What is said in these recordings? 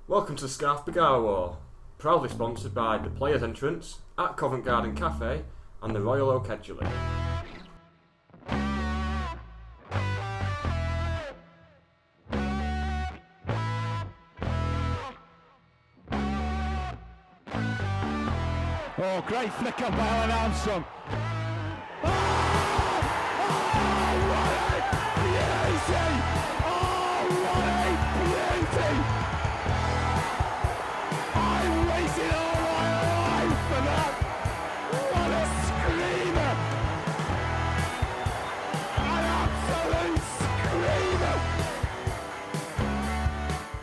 Welcome to Scarf Bergara War, proudly sponsored by the Players Entrance at Covent Garden Cafe and the Royal Oak Edgeley. Oh, great flick up by Alan Armstrong. Oh, what a beauty! Oh, what a beauty! I waited all my life for that. What a screamer! An absolute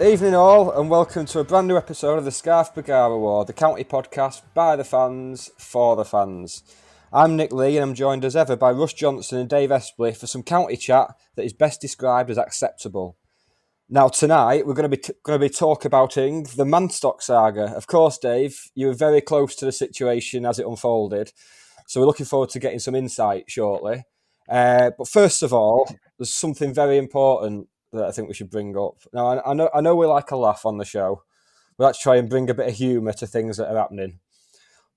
screamer! Evening all, and welcome to a brand new episode of the Scarf Bergara War, the county podcast by the fans, for the fans. I'm Nick Lee, and I'm joined as ever by Russ Johnson and Dave Espley for some county chat that is best described as acceptable. Now tonight we're going to be talking about the Manstock saga. Of course, Dave, you were very close to the situation as it unfolded, so we're looking forward to getting some insight shortly. But first of all, there's something very important that I think we should bring up. Now, I know we like a laugh on the show. We like to try and bring a bit of humour to things that are happening.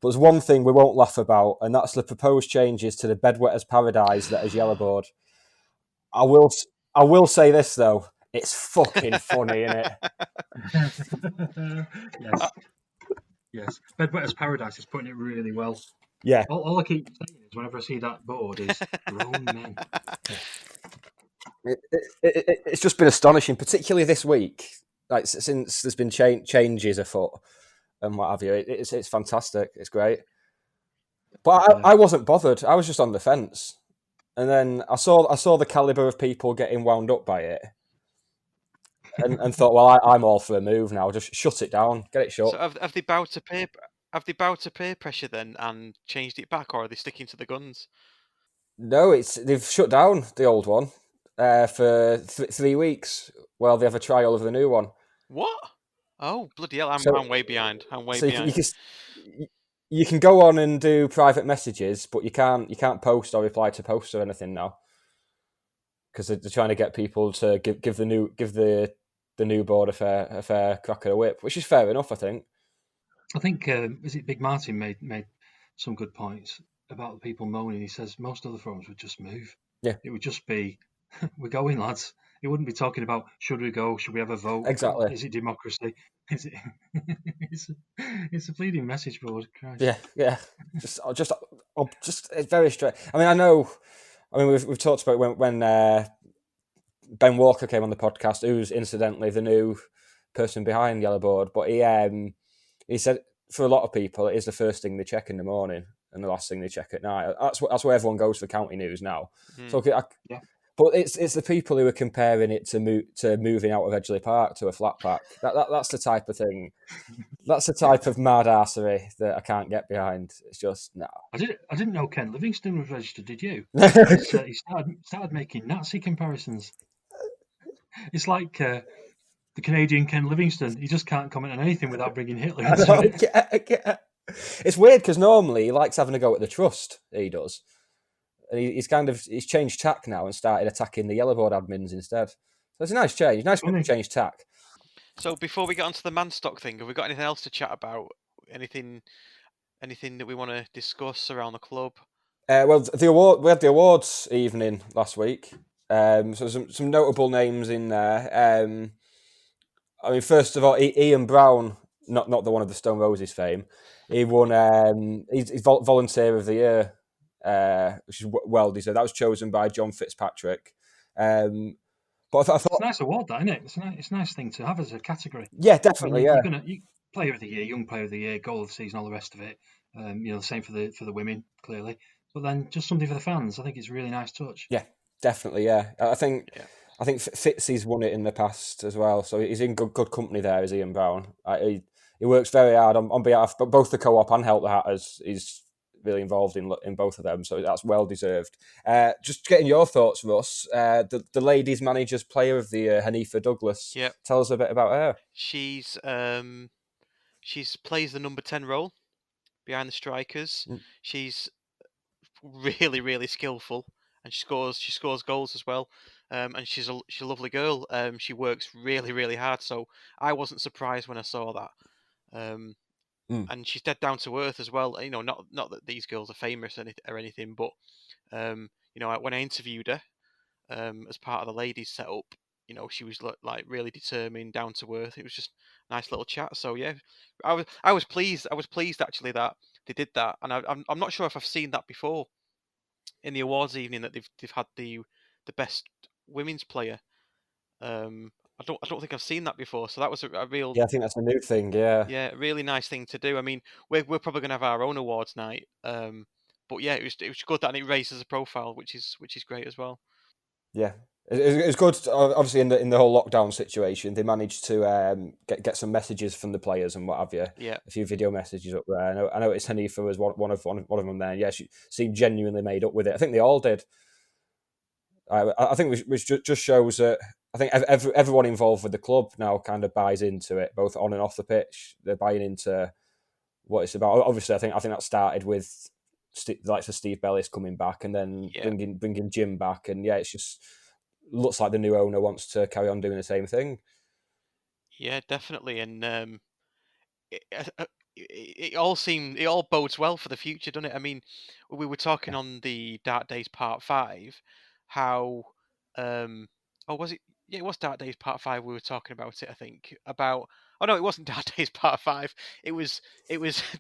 But there's one thing we won't laugh about, and that's the proposed changes to the bedwetter's paradise that is Yellowboard. I will say this though, it's fucking funny, isn't it? Yes. Bedwetter's Paradise is putting it really well. Yeah. All I keep saying is whenever I see that board is grown men. It's just been astonishing, particularly this week. Like since there's been changes afoot and what have you. It's fantastic. It's great. But I wasn't bothered. I was just on the fence, and then I saw the caliber of people getting wound up by it, and thought, well, I'm all for a move now. Just shut it down, get it shut. So have they bowed to peer? Have they bowed to peer pressure then and changed it back, or are they sticking to the guns? No, they've shut down the old one for 3 weeks while they have a trial of the new one. What? Oh, bloody hell! I'm way behind. You can go on and do private messages, but you can't post or reply to posts or anything now, because they're trying to get people to give the new board a fair crack of the whip, which is fair enough, I think. I think is it Big Martin made some good points about the people moaning. He says most other forums would just move. Yeah, it would just be we're going, lads. It wouldn't be talking about should we go, should we have a vote? Exactly. Is it democracy? Is it? It's a pleading message board. Christ. Yeah. Just it's very straight. I mean, we've talked about when Ben Walker came on the podcast, who's incidentally the new person behind Yellowboard, but he said for a lot of people it is the first thing they check in the morning and the last thing they check at night. That's where everyone goes for county news now. So yeah. But it's the people who are comparing it to moving out of Edgeley Park to a flat pack. That's the type of thing. That's the type of mad arsery that I can't get behind. It's just no. I didn't know Ken Livingston was registered. Did you? He started making Nazi comparisons. It's like the Canadian Ken Livingston. He just can't comment on anything without bringing Hitler into it. Yeah. It's weird because normally he likes having a go at the trust. He does. And he's changed tack now and started attacking the Yellowboard admins instead. So it's a nice change. Nice way to change tack. So before we get onto the Manstock thing, have we got anything else to chat about? Anything that we want to discuss around the club? Well, we had the awards evening last week. So some notable names in there. I mean, first of all, Ian Brown, not the one of the Stone Roses fame. He won. He's Volunteer of the Year. Which is well deserved. That was chosen by John Fitzpatrick. But I thought it's a nice award, that, isn't it? It's a nice thing to have as a category. Yeah, definitely. I mean, you Player of the Year, Young Player of the Year, Goal of the Season, all the rest of it. The same for the women, clearly. But then just something for the fans. I think it's a really nice touch. Yeah, definitely. Yeah, I think Fitzy's won it in the past as well, so he's in good company there. Is Ian Brown? He works very hard on behalf of both the co-op and Help the Hatters. He's really involved in both of them, so that's well deserved. Just getting your thoughts, Russ. The ladies' managers player of the year, Hanifa Douglas. Yep. Tell us a bit about her. She's plays the number 10 role behind the strikers. She's really, really skillful, and she scores goals as well. And she's a lovely girl. She works really, really hard. So I wasn't surprised when I saw that. And she's dead down to earth as well. You know, not that these girls are famous or anything, but you know, when I interviewed her as part of the ladies setup, you know, she was like really determined, down to earth. It was just a nice little chat. So yeah, I was pleased. I was pleased actually that they did that, and I'm not sure if I've seen that before in the awards evening, that they've had the best women's player. I don't think I've seen that before. So that was a real Yeah, I think that's a new thing. Yeah. yeah, really nice thing to do. I mean, we're probably going to have our own awards night. But yeah, it was good that it raises a profile, which is great as well. Yeah, it's good. Obviously, in the whole lockdown situation, they managed to get some messages from the players and what have you. Yeah, A few video messages up there. I know it's Hanifa was one of them there. Yeah, she seemed genuinely made up with it. I think they all did. I think which just shows that I think everyone involved with the club now kind of buys into it, both on and off the pitch. They're buying into what it's about. Obviously, I think that started with the likes of Steve Bellis coming back, and then yeah. bringing Jim back, and yeah, it's just looks like the new owner wants to carry on doing the same thing. Yeah, definitely, and it all bodes well for the future, doesn't it? I mean, we were talking on the Dark Days Part 5 how oh, was it? Yeah, it was Dark Days Part 5. We were talking about it, I think, about. Oh no, it wasn't Dark Days Part 5. It was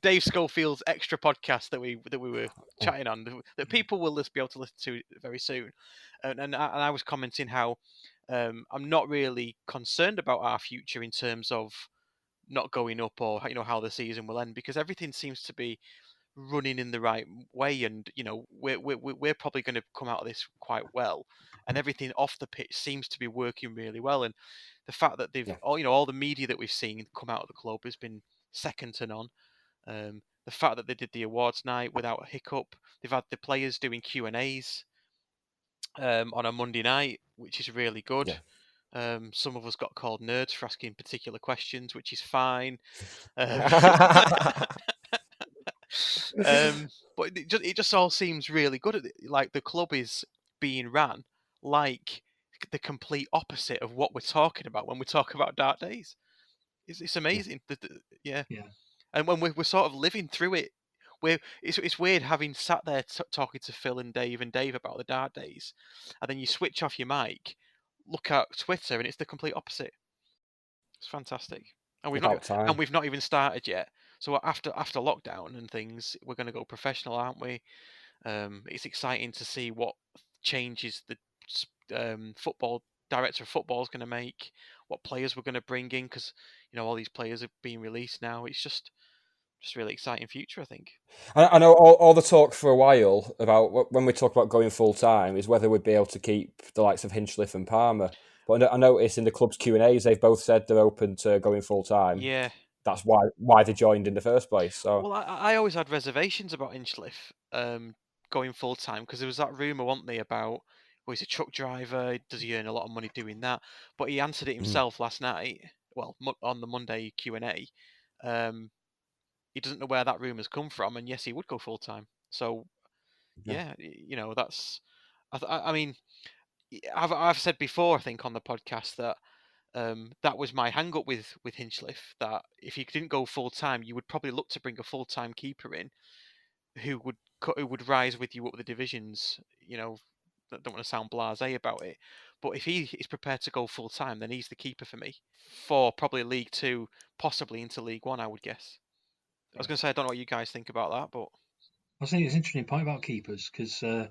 Dave Schofield's extra podcast that we were chatting on, that people will be able to listen to very soon. And I was commenting how I'm not really concerned about our future in terms of not going up, or you know, how the season will end, because everything seems to be running in the right way, and you know, we're probably going to come out of this quite well, and everything off the pitch seems to be working really well. And the fact that they've all the media that we've seen come out of the club has been second to none. The fact that they did the awards night without a hiccup, they've had the players doing Q&As on a Monday night, which is really good. Some of us got called nerds for asking particular questions, which is fine. But it just all seems really good. Like the club is being ran like the complete opposite of what we're talking about when we talk about Dark Days. It's amazing. Yeah. And when we're sort of living through it, it's weird having sat there talking to Phil and Dave about the Dark Days, and then you switch off your mic, look at Twitter, and it's the complete opposite. It's fantastic, and we've not even started yet. So after lockdown and things, we're going to go professional, aren't we? It's exciting to see what changes the football director of football is going to make, what players we're going to bring in, because you know all these players are being released now. It's just really exciting future, I think. I know all the talk for a while about when we talk about going full time is whether we'd be able to keep the likes of Hinchliffe and Palmer. But I noticed in the club's Q&As they've both said they're open to going full time. Yeah, that's why they joined in the first place. So well, I always had reservations about Hinchliffe going full time, because there was that rumor, wasn't there, about he's a truck driver, does he earn a lot of money doing that? But he answered it himself last night. Well, on the Monday Q&A. He doesn't know where that rumour's come from, and yes, he would go full time. So, yeah, you know, that's. I mean, I've said before, I think, on the podcast that that was my hang up with Hinchliffe. That if he didn't go full time, you would probably look to bring a full time keeper in, who would rise with you up the divisions. You know, I don't want to sound blasé about it, but if he is prepared to go full time, then he's the keeper for me, for probably League 2, possibly into League 1, I would guess. I was going to say, I don't know what you guys think about that, but I think it's an interesting point about keepers, because I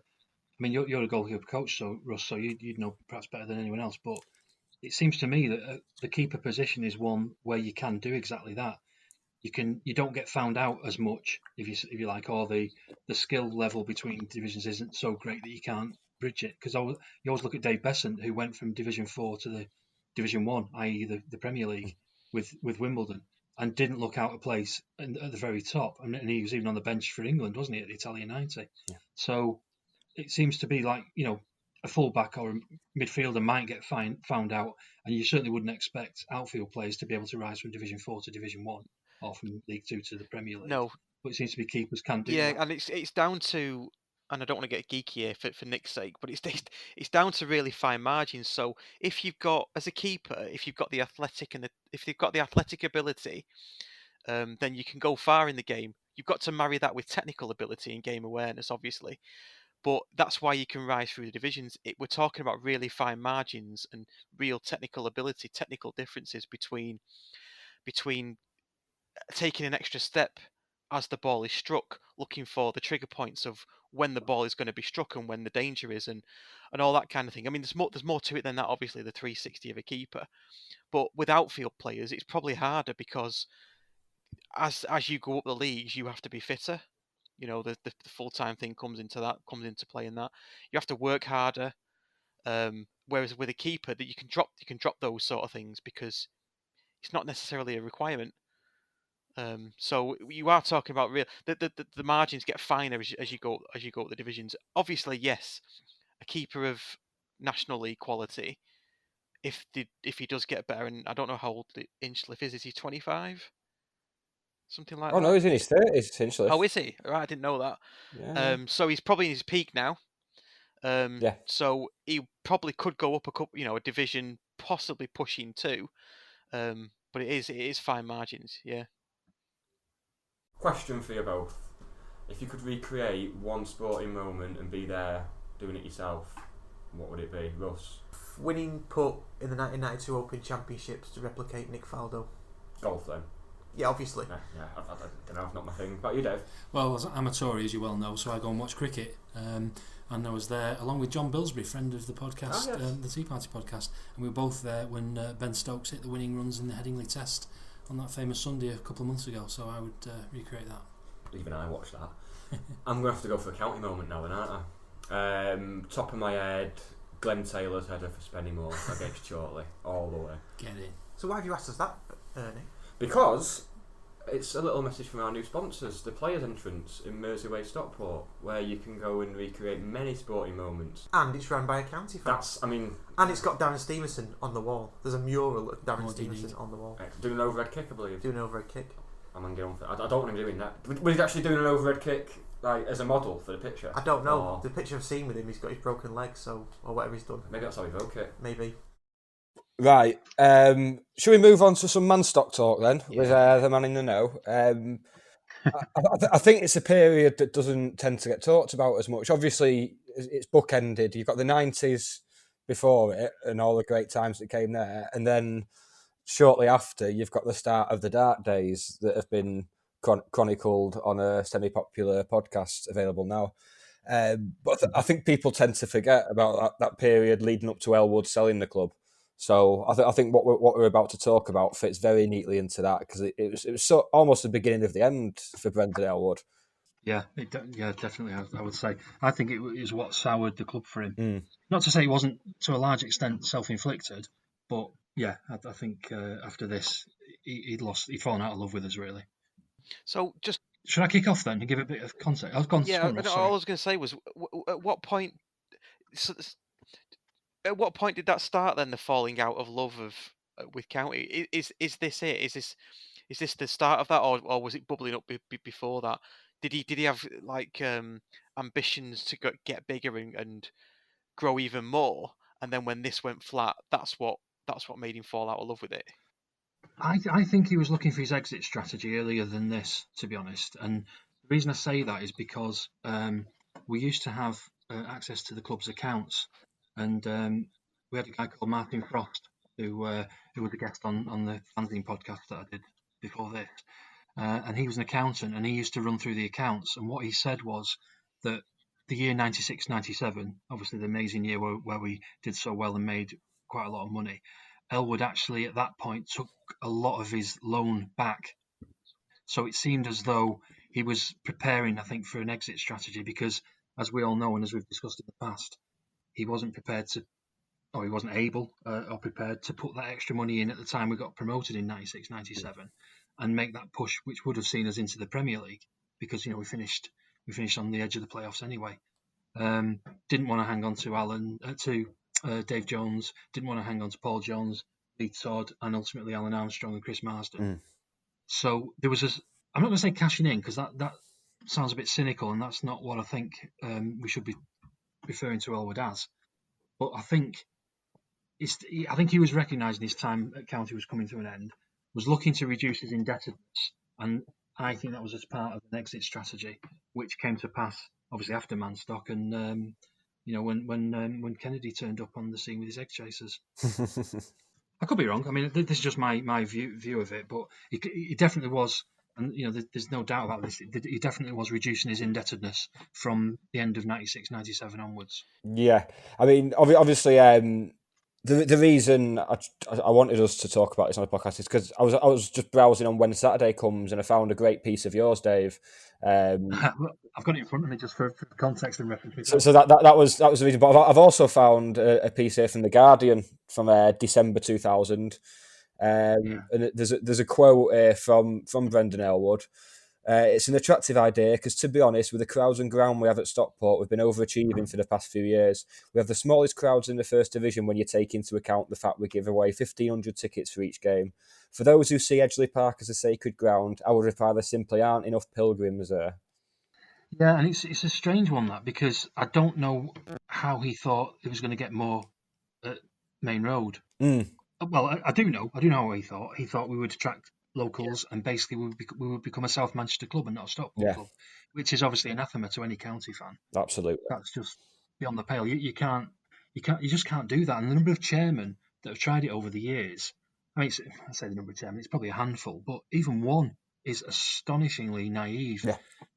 mean, you're a goalkeeper coach, so Russ, so you'd know perhaps better than anyone else. But it seems to me that the keeper position is one where you can do exactly that. You don't get found out as much, if you like, or the skill level between divisions isn't so great that you can't bridge it. Because you always look at Dave Besant, who went from Division 4 to the Division 1, i.e. the Premier League, with Wimbledon, and didn't look out of place at the very top. And he was even on the bench for England, wasn't he, at the Italian 90? Yeah. So it seems to be like, you know, a fullback or a midfielder might get found out, and you certainly wouldn't expect outfield players to be able to rise from Division 4 to Division 1, or from League 2 to the Premier League. No. But it seems to be keepers can do yeah, that. and it's down to and I don't want to get geeky here for Nick's sake, but it's down to really fine margins. So if you've got, as a keeper, if you've got the athletic if you've got the athletic ability, then you can go far in the game. You've got to marry that with technical ability and game awareness, obviously. But that's why you can rise through the divisions. We're talking about really fine margins and real technical ability, technical differences between taking an extra step as the ball is struck, looking for the trigger points of when the ball is going to be struck and when the danger is, and all that kind of thing. I mean, there's more to it than that. Obviously, the 360 of a keeper, but with outfield players, it's probably harder because as you go up the leagues, you have to be fitter. You know, the full time thing comes into play in that. You have to work harder. Whereas with a keeper, that you can drop those sort of things because it's not necessarily a requirement. So you are talking about real the margins get finer as you go up the divisions. Obviously, yes, a keeper of National League quality, if he does get better, and I don't know how old Inchliff is. Is he 25? Something like Oh that. no, he's in his 30s, essentially. Oh, is he? Right, I didn't know that. Yeah. So he's probably in his peak now. Yeah. So he probably could go up a division, possibly pushing 2. But it is fine margins, yeah. Question for you both. If you could recreate one sporting moment and be there doing it yourself, what would it be? Russ? Winning putt in the 1992 Open Championships to replicate Nick Faldo. Golf then? Yeah, obviously. Yeah, I don't know, it's not my thing. But you, Dave? Well, I'm a Tory, as you well know, so I go and watch cricket. And I was there along with John Bilsbury, friend of the podcast, the Tea Party podcast, and we were both there when Ben Stokes hit the winning runs in the Headingley Test on that famous Sunday a couple of months ago. So I would recreate that. Even I watched that. I'm going to have to go for a county moment now, then, aren't I? Top of my head, Glenn Taylor's header for Spennymoor against Chorley, all the way. Get in. So why have you asked us that, Ernie? Because it's a little message from our new sponsors, the Players Entrance in Mersey Stockport, where you can go and recreate many sporting moments. And it's run by a county fan. And it's got Darren Stevenson on the wall. There's a mural of Darren Stevenson on the wall. Doing an overhead kick, I believe. Doing an overhead kick. I'm going to get on for it. I don't want him doing that. Was he actually doing an overhead kick like as a model for the picture? I don't know. The picture I've seen with him, he's got his broken leg, or whatever he's done. Maybe that's how he broke it. Maybe. Right. Should we move on to some Manstock talk then, with the man in the know? I think it's a period that doesn't tend to get talked about as much. Obviously, it's bookended. You've got the 90s before it and all the great times that came there, and then shortly after, you've got the start of the dark days that have been chronicled on a semi-popular podcast available now. But I think people tend to forget about that period leading up to Elwood selling the club. So I think what we're about to talk about fits very neatly into that, because it was so almost the beginning of the end for Brendan Elwood. Yeah, definitely. I would say I think it is what soured the club for him. Mm. Not to say it wasn't to a large extent self-inflicted, but yeah, I think after this he'd fallen out of love with us, really. So should I kick off then and give a bit of context? All I was going to say was at what point. At what point did that start? Then the falling out of love with County is this it? Is this the start of that, or was it bubbling up before that? Did he have like ambitions to get bigger and grow even more? And then when this went flat, that's what made him fall out of love with it. I think he was looking for his exit strategy earlier than this, to be honest. And the reason I say that is because we used to have access to the club's accounts. And we had a guy called Martin Frost, who was a guest on the Fundraising podcast that I did before this. And he was an accountant, and he used to run through the accounts. And what he said was that the year 96-97, obviously the amazing year where we did so well and made quite a lot of money, Elwood actually at that point took a lot of his loan back. So it seemed as though he was preparing, I think, for an exit strategy, because as we all know, and as we've discussed in the past, he wasn't prepared to, or he wasn't able or prepared to put that extra money in at the time we got promoted in 96-97 and make that push, which would have seen us into the Premier League, because we finished on the edge of the playoffs anyway. Didn't want to hang on to Dave Jones, didn't want to hang on to Paul Jones, Lee Todd, and ultimately Alan Armstrong and Chris Marsden. So there was I'm not going to say cashing in, because that sounds a bit cynical, and that's not what I think we should be referring to Elwood as. But I think he was recognising his time at County was coming to an end, was looking to reduce his indebtedness, and I think that was as part of an exit strategy, which came to pass obviously after Manstock, and when Kennedy turned up on the scene with his egg chasers. I could be wrong. I mean, this is just my view of it, but he definitely was, and there's no doubt about this. He definitely was reducing his indebtedness from the end of 96, 97 onwards. Yeah, I mean, obviously, the reason I wanted us to talk about this on the podcast is because I was just browsing on When Saturday Comes, and I found a great piece of yours, Dave. I've got it in front of me just for context and reference. So that was the reason. But I've also found a piece here from The Guardian from December 2000. And there's a quote here from Brendan Elwood. It's an attractive idea because, to be honest, with the crowds and ground we have at Stockport, we've been overachieving for the past few years. We have the smallest crowds in the First Division when you take into account the fact we give away 1,500 tickets for each game. For those who see Edgeley Park as a sacred ground, I would reply there simply aren't enough pilgrims there. Yeah, and it's a strange one, that, because I don't know how he thought it was going to get more at Main Road. Well, I do know what he thought. He thought we would attract locals, and basically we would become a South Manchester club and not a Stockport club, which is obviously anathema to any county fan. Absolutely, that's just beyond the pale. You just can't do that. And the number of chairmen that have tried it over the years, I mean, I say the number of chairmen, it's probably a handful, but even one is astonishingly naive.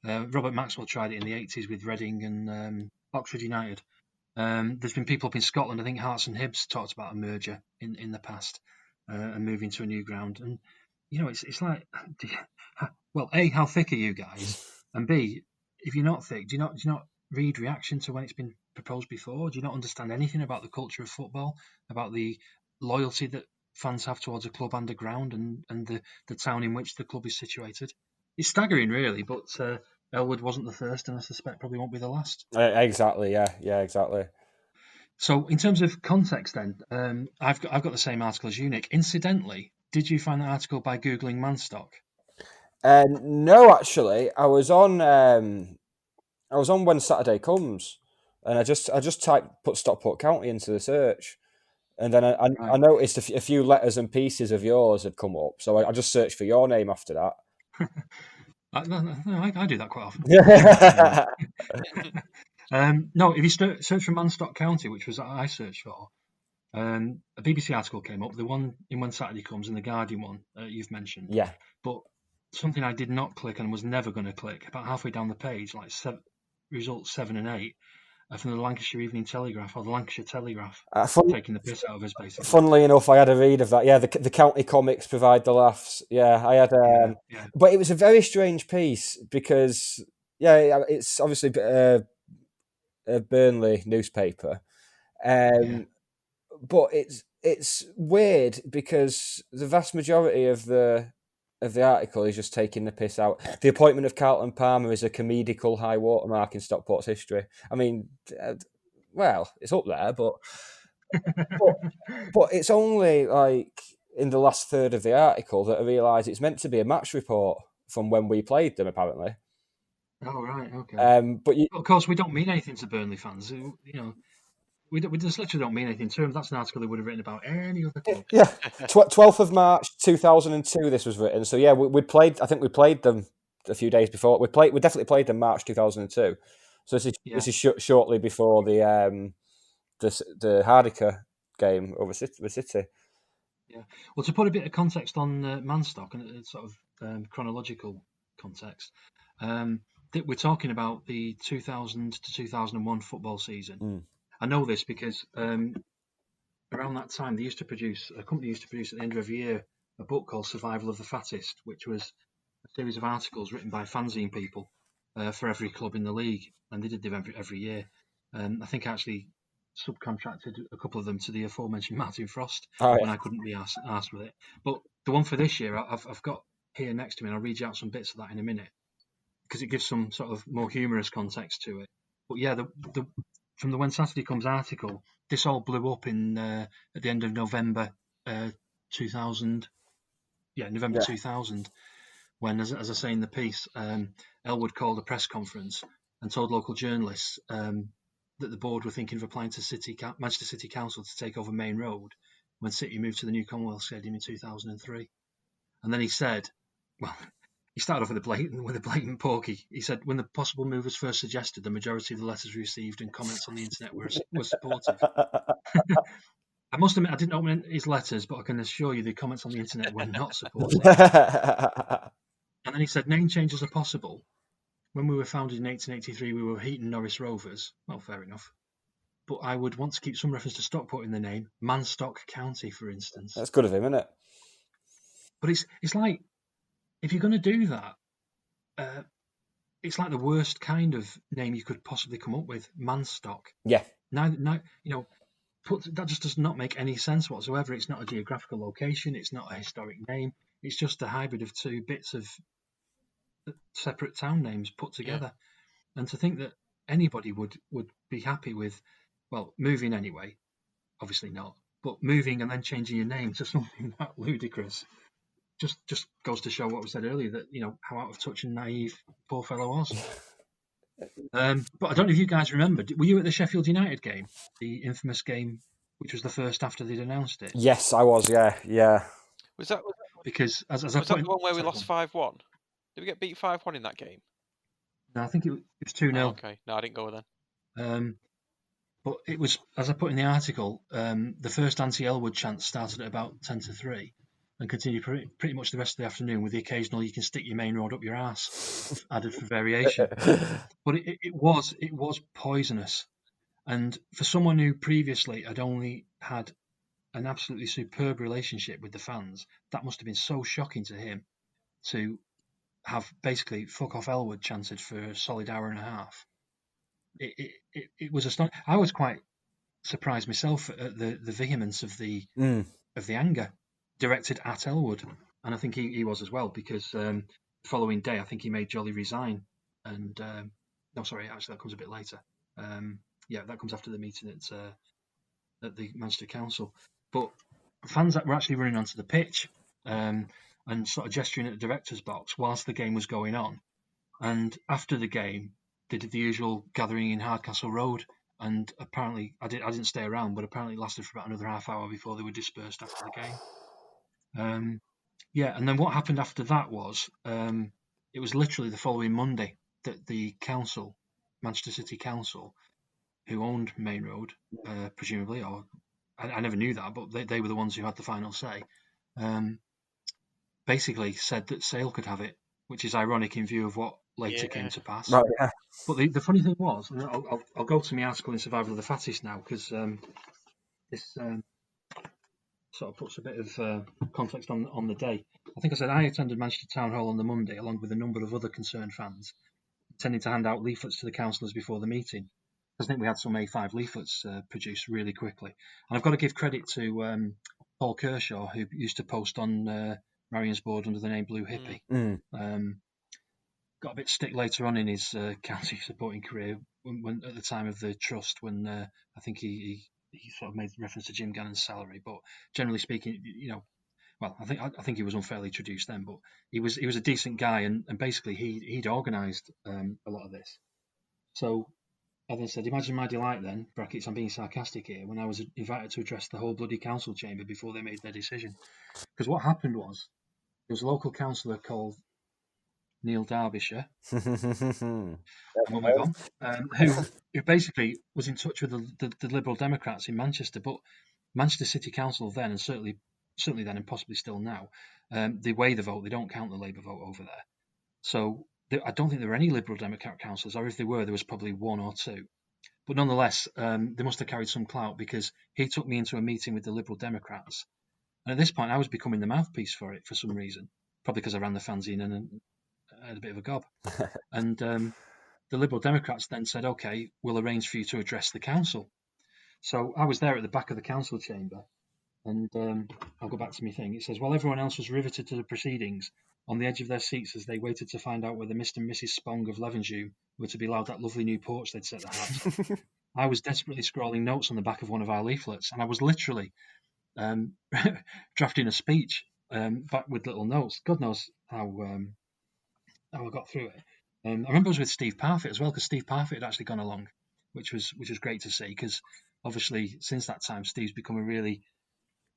Robert Maxwell tried it in the 80s with Reading and Oxford United. There's been people up in Scotland. I think Hearts and Hibs talked about a merger in the past and moving to a new ground. And it's like, well, A, how thick are you guys? And B, if you're not thick, do you not read reaction to when it's been proposed before? Do you not understand anything about the culture of football, about the loyalty that fans have towards a club underground and the town in which the club is situated? It's staggering, really, but Elwood wasn't the first, and I suspect probably won't be the last. Exactly, yeah, exactly. So, in terms of context, then, I've got the same article as you, Nick. Incidentally, did you find that article by googling Manstock? No, actually, I was on When Saturday Comes, and I just put Stockport County into the search, and then I noticed a few letters and pieces of yours had come up, so I just searched for your name after that. I do that quite often. No, if you search for Manstock County, which was what I searched for, a BBC article came up, the one in When Saturday Comes and the Guardian one you've mentioned. Yeah. But something I did not click and was never going to click, about halfway down the page, like results 7 and 8, from the Lancashire Evening Telegraph, or the Lancashire Telegraph, taking the piss out of us, basically. Funnily enough, I had a read of that. Yeah, the county comics provide the laughs. Yeah, I had. But it was a very strange piece because, it's obviously a Burnley newspaper, but it's weird because the vast majority of the article is just taking the piss out. The appointment of Carlton Palmer is a comedical high watermark in Stockport's history. I mean, well, it's up there, but it's only like in the last third of the article that I realise it's meant to be a match report from when we played them, apparently. Oh, right, okay. But of course, we don't mean anything to Burnley fans. We just literally don't mean anything to them. That's an article they would have written about any other club. Yeah, 12th of March 2002. This was written. So yeah, we played. I think we played them a few days before. We definitely played them March 2002. So this is shortly before the Hardiker game over City. Yeah. Well, to put a bit of context on Manstock and sort of chronological context, we're talking about the 2000 to 2001 football season. I know this because around that time a company used to produce at the end of every year a book called Survival of the Fattest, which was a series of articles written by fanzine people for every club in the league, and they did them every year. I think I actually subcontracted a couple of them to the aforementioned Martin Frost when I couldn't be asked with it. But the one for this year I've got here next to me, and I'll read you out some bits of that in a minute because it gives some sort of more humorous context to it. But yeah, from the When Saturday Comes article, this all blew up in at the end of November 2000. Yeah, November 2000. when, as I say in the piece, Elwood called a press conference and told local journalists that the board were thinking of applying to Manchester City Council to take over Main Road when City moved to the new Commonwealth Stadium in 2003. And then he said, well, he started off with a blatant porky. He said, when the possible move was first suggested, the majority of the letters received and comments on the internet were supportive. I must admit, I didn't open his letters, but I can assure you the comments on the internet were not supportive. And then he said, name changes are possible. When we were founded in 1883, we were Heaton Norris Rovers. Well, fair enough. But I would want to keep some reference to Stockport in the name, Manstock County, for instance. That's good of him, isn't it? But it's like, if you're going to do that, it's like the worst kind of name you could possibly come up with, Manstock. Yeah. Now, that just does not make any sense whatsoever. It's not a geographical location. It's not a historic name. It's just a hybrid of two bits of separate town names put together. Yeah. And to think that anybody would be happy with, well, moving anyway, obviously not, but moving and then changing your name to something that ludicrous just goes to show what we said earlier, that, how out of touch and naive poor fellow was. But I don't know if you guys remember, were you at the Sheffield United game, the infamous game, which was the first after they'd announced it? Yes, I was, yeah. Was that because as was I that the one where we lost 5-1? Did we get beat 5-1 in that game? No, I think it was 2-0. Oh, okay, no, I didn't go then. But it was, as I put in the article, the first anti-Elwood chant started at about 10-3 and continued pretty much the rest of the afternoon, with the occasional "you can stick your main road up your arse" added for variation. But it was poisonous, and for someone who previously had only had an absolutely superb relationship with the fans, that must have been so shocking to him to have basically "fuck off Elwood" chanted for a solid hour and a half. It was astonishing. I was quite surprised myself at the vehemence of the anger directed at Elwood, and I think he was as well, because the following day I think he made Jolly resign. And no, sorry, actually that comes a bit later. That comes after the meeting at the Manchester Council. But fans that were actually running onto the pitch and sort of gesturing at the director's box whilst the game was going on, and after the game they did the usual gathering in Hardcastle Road, and apparently I didn't stay around, but apparently it lasted for about another half hour before they were dispersed after the game. And then what happened after that was it was literally the following Monday that the council, Manchester City Council, who owned Main Road, presumably, or I never knew that, but they were the ones who had the final say, basically said that Sale could have it, which is ironic in view of what later came to pass. Oh, yeah. But the funny thing was, and I'll go to my article in Survival of the Fattest now, because this sort of puts a bit of context on the day. I think I said I attended Manchester Town Hall on the Monday, along with a number of other concerned fans, intending to hand out leaflets to the councillors before the meeting. I think we had some A5 leaflets produced really quickly. And I've got to give credit to Paul Kershaw, who used to post on Marion's board under the name Blue Hippie. Got a bit stick later on in his county supporting career, when at the time of the trust, when I think he sort of made reference to Jim Gannon's salary. But generally speaking, well, I think he was unfairly traduced then, but he was a decent guy, and basically he'd organised a lot of this. So, as I said, imagine my delight then, brackets, I'm being sarcastic here, when I was invited to address the whole bloody council chamber before they made their decision. Because what happened was, there was a local councillor called Neil Derbyshire, and we'll move on, who basically was in touch with the Liberal Democrats in Manchester. But Manchester City Council then, and certainly then, and possibly still now, they weigh the vote. They don't count the Labour vote over there. So I don't think there were any Liberal Democrat councillors, or if there were, there was probably one or two. But nonetheless, they must have carried some clout, because he took me into a meeting with the Liberal Democrats. And at this point, I was becoming the mouthpiece for it for some reason, probably because I ran the fanzine and had a bit of a gob. And the Liberal Democrats then said, OK, we'll arrange for you to address the council. So I was there at the back of the council chamber, and I'll go back to my thing. It says, while everyone else was riveted to the proceedings, on the edge of their seats as they waited to find out whether Mr. and Mrs. Spong of Levenshulme were to be allowed that lovely new porch they'd set to have, I was desperately scrawling notes on the back of one of our leaflets, and I was literally drafting a speech back with little notes. God knows how how I got through it. I remember I was with Steve Parfitt as well, because Steve Parfitt had actually gone along, which was great to see, because obviously since that time Steve's become a really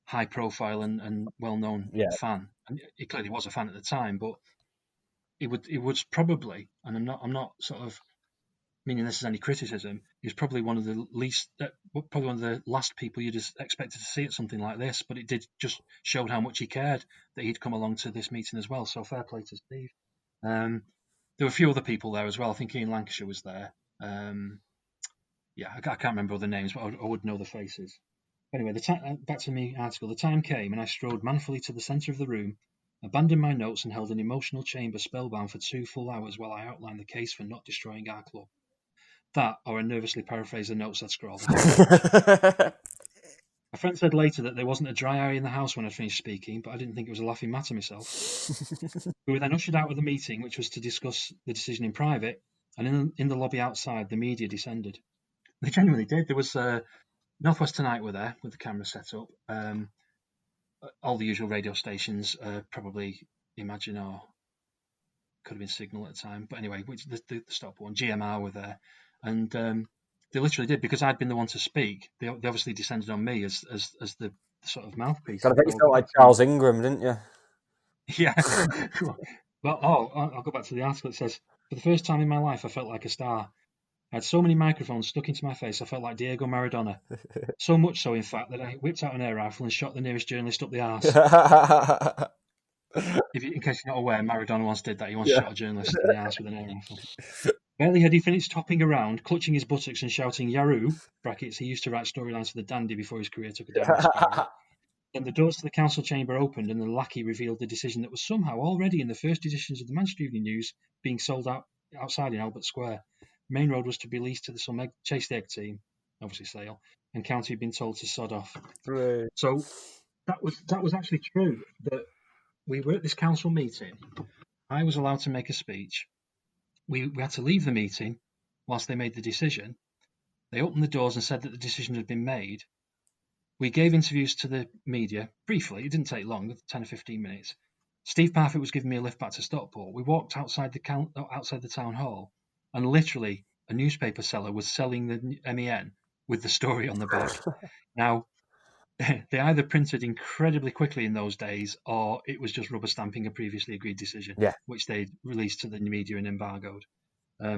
high profile and well known fan. And he clearly was a fan at the time, but it was probably, and I'm not sort of meaning this as any criticism, he was probably one of the last people you'd expected to see at something like this, but it did just showed how much he cared that he'd come along to this meeting as well. So fair play to Steve. There were a few other people there as well. I think Ian Lancashire was there. I can't remember other names, but I would know the faces. Anyway, back to my article. The time came and I strode manfully to the centre of the room, abandoned my notes and held an emotional chamber spellbound for 2 full hours while I outlined the case for not destroying our club. That, or I nervously paraphrased the notes I'd scrawled. A friend said later that there wasn't a dry eye in the house when I finished speaking, but I didn't think it was a laughing matter myself. We were then ushered out of the meeting, which was to discuss the decision in private, and in the lobby outside, the media descended. They genuinely did. There was Northwest Tonight were there with the camera set up. All the usual radio stations, probably Imagine or could have been Signal at the time. But anyway, the Stockport one, GMR were there. And they literally did, because I'd been the one to speak. They obviously descended on me as the sort of mouthpiece. I bet you felt like Charles Ingram, didn't you? Yeah. Well, I'll go back to the article. It says, for the first time in my life, I felt like a star. I had so many microphones stuck into my face, I felt like Diego Maradona. So much so, in fact, that I whipped out an air rifle and shot the nearest journalist up the arse. In case you're not aware, Maradona once did that. He once shot a journalist in the arse with an air rifle. Barely had he finished hopping around, clutching his buttocks and shouting Yaroo, brackets, he used to write storylines for the Dandy before his career took a downward spiral. Then the doors to the council chamber opened and the lackey revealed the decision that was somehow already in the first editions of the Manchester Evening News being sold out outside in Albert Square. Main Road was to be leased to the some Chase the Egg team, obviously Sale, and County had been told to sod off. Right. So that was actually true, that we were at this council meeting. I was allowed to make a speech. We had to leave the meeting whilst they made the decision. They opened the doors and said that the decision had been made. We gave interviews to the media briefly. It didn't take long, 10 or 15 minutes. Steve Parfitt was giving me a lift back to Stockport. We walked outside the town hall, and literally a newspaper seller was selling the MEN with the story on the back. Now, they either printed incredibly quickly in those days, or it was just rubber stamping a previously agreed decision, which they released to the media and embargoed.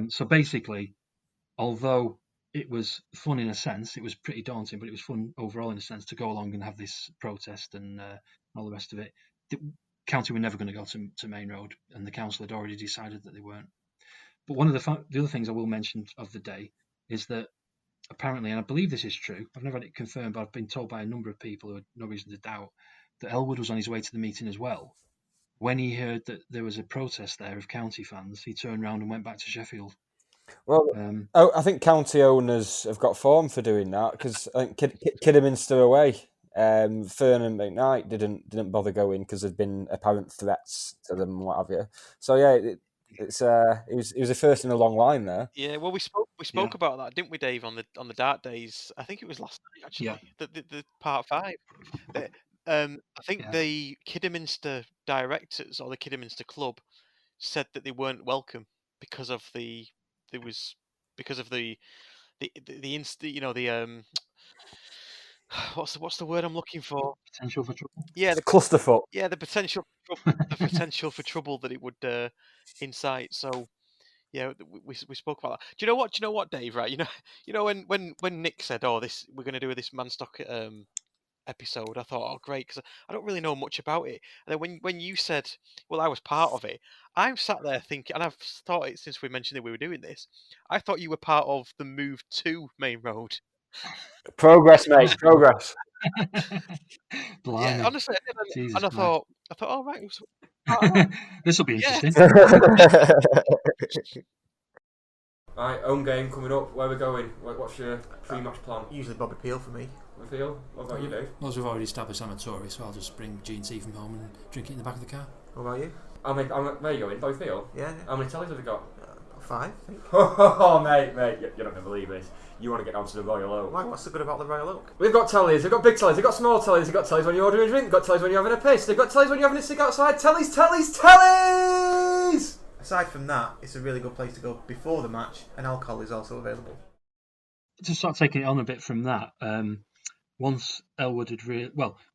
So basically, although it was fun in a sense, it was pretty daunting, but it was fun overall in a sense to go along and have this protest and all the rest of it. The County were never going to go to Main Road, and the council had already decided that they weren't. But one of the other things I will mention of the day is that apparently, and I believe this is true, I've never had it confirmed, but I've been told by a number of people who had no reason to doubt, that Elwood was on his way to the meeting as well. When he heard that there was a protest there of County fans, he turned around and went back to Sheffield. Well, I think County owners have got form for doing that, because I think Kidderminster away, Fern and McKnight didn't bother going because there'd been apparent threats to them and what have you. So yeah, it was the first in a long line there. Yeah, well, we spoke about that, didn't we, Dave, on the Dark Days? I think it was last night, actually. Yeah. The part 5. I think the Kidderminster directors or the Kidderminster club said that they weren't welcome because of the what's the word I'm looking for? Potential for trouble. Yeah, the clusterfuck. Yeah, the potential for trouble that it would incite. So yeah, we spoke about that. Do you know what, Dave? Right, you know when Nick said, "Oh, we're going to do this Manstock episode," I thought, "Oh, great," because I don't really know much about it. And then when you said, "Well, I was part of it," I'm sat there thinking, and I've thought it since we mentioned that we were doing this. I thought you were part of the move to Main Road. Progress, mate. Progress. Blimey. Yeah, honestly, Jesus and I thought, oh right, this will be interesting. Right, home game coming up. Where are we going? What's your pre-match plan? Usually Bobby Peel for me. Phil, what about you, Dave? Well, as we've already established, I'm a Tory, so I'll just bring G&T from home and drink it in the back of the car. What about you? Where are you going? Bobby Phil? Yeah. How many tellies have you got? 5, I think. Oh, mate, you're not going to believe this. You want to get down to the Royal Oak. Why? What's so good about the Royal Oak? We've got tellies, we've got big tellies, we've got small tellies, we've got tellies when you're ordering a drink, we've got tellies when you're having a piss, we've got tellies when you're having a cig outside. Tellies! aside from that, it's a really good place to go before the match, and alcohol is also available. To start taking it on a bit from that, once Elwood had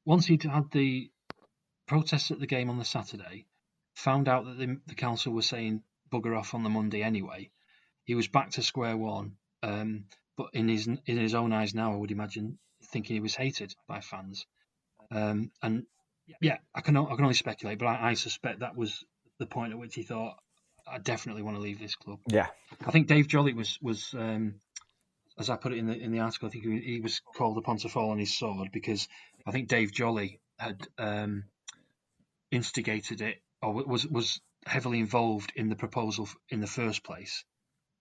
once he'd had the protests at the game on the Saturday, found out that the council was saying bugger off on the Monday anyway, he was back to square one. But in his own eyes now, I would imagine, thinking he was hated by fans. And yeah, I can only speculate, but I suspect that was the point at which he thought, I definitely want to leave this club. Yeah. I think Dave Jolly was as I put it in the article, I think he was called upon to fall on his sword, because I think Dave Jolly had instigated it, or was heavily involved in the proposal in the first place.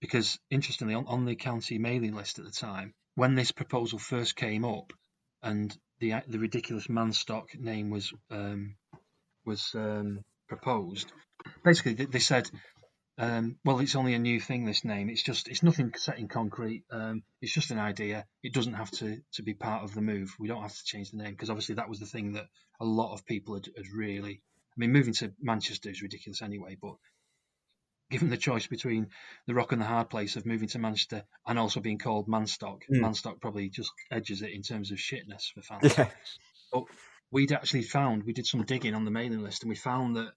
Because interestingly, on the county mailing list at the time, when this proposal first came up, and the ridiculous Manstock name was proposed, basically they said, well, it's only a new thing, this name. It's nothing set in concrete. It's just an idea. It doesn't have to be part of the move. We don't have to change the name, because obviously that was the thing that a lot of people had really. I mean, moving to Manchester is ridiculous anyway, but given the choice between the rock and the hard place of moving to Manchester and also being called Manstock, Manstock probably just edges it in terms of shitness for fans. Yeah. But we did some digging on the mailing list, and we found that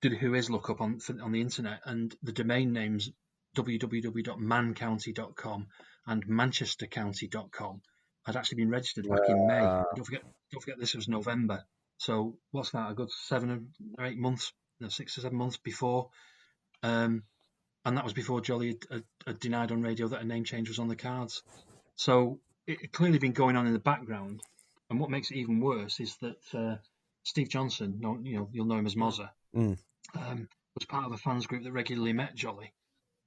did a Whois look up on the internet, and the domain names www.mancounty.com and manchestercounty.com had actually been registered back in May. Don't forget this was November. So what's that? A good 7 or 8 months, 6 or 7 months before, and that was before Jolly had denied on radio that a name change was on the cards. So it had clearly been going on in the background. And what makes it even worse is that Steve Johnson, you'll know him as Mozza, was part of a fans group that regularly met Jolly.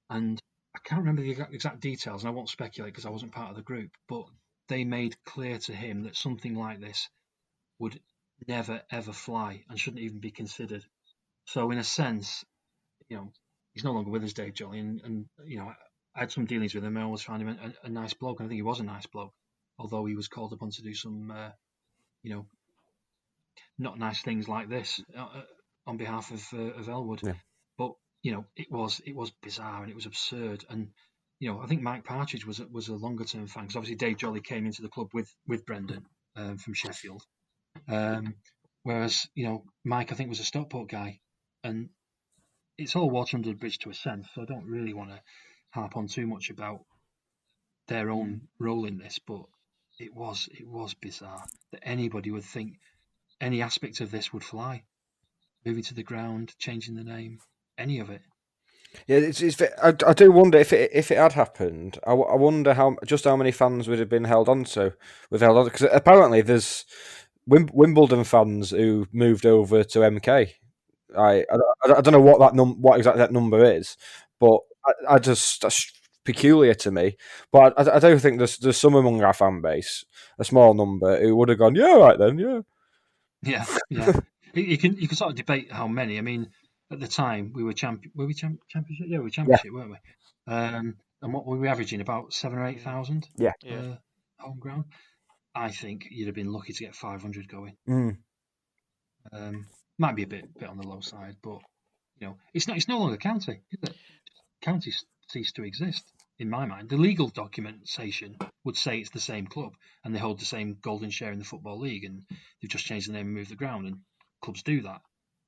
And I can't remember the exact details, and I won't speculate because I wasn't part of the group, but they made clear to him that something like this would never, ever fly and shouldn't even be considered. So in a sense, he's no longer with us, Dave Jolly, and I had some dealings with him. I always found him a nice bloke, and I think he was a nice bloke, although he was called upon to do some, not nice things like this on behalf of Elwood. Yeah. But it was bizarre and it was absurd. And I think Mike Partridge was a longer term fan, because obviously Dave Jolly came into the club with Brendan from Sheffield, whereas Mike, I think, was a Stockport guy, and it's all water under the bridge to a sense. So I don't really want to harp on too much about their own role in this, but it was bizarre that anybody would think any aspect of this would fly. Moving to the ground, changing the name, any of it. Yeah, I do wonder if it had happened. I wonder how many fans would have been held on to, because apparently there's Wimbledon fans who moved over to MK. I don't know what exactly that number is, but I just, that's peculiar to me. But I do think there's some among our fan base, a small number, who would have gone, yeah, right then, yeah. Yeah. You can sort of debate how many. I mean, at the time we were championship. Yeah, we were championship, weren't we? And what were we averaging? About 7,000 or 8,000. Yeah. Home ground. I think you'd have been lucky to get 500 going. Might be a bit on the low side, but it's no longer county, is it? County ceased to exist in my mind. The legal documentation would say it's the same club and they hold the same golden share in the Football League, and they've just changed the name and moved the ground, and clubs do that,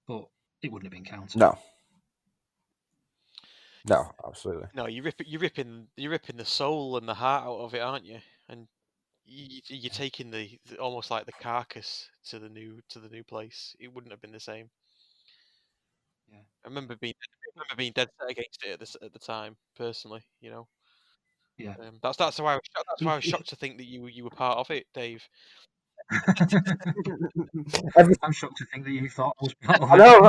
but it wouldn't have been county. No, absolutely. No, you're ripping the soul and the heart out of it, aren't you? And you're taking the almost like the carcass to the new place. It wouldn't have been the same. Yeah, I remember being dead set against it at the time, personally. Yeah. That's why I was shocked to think that you were part of it, Dave. I'm shocked to think that you thought I was part of it. I know.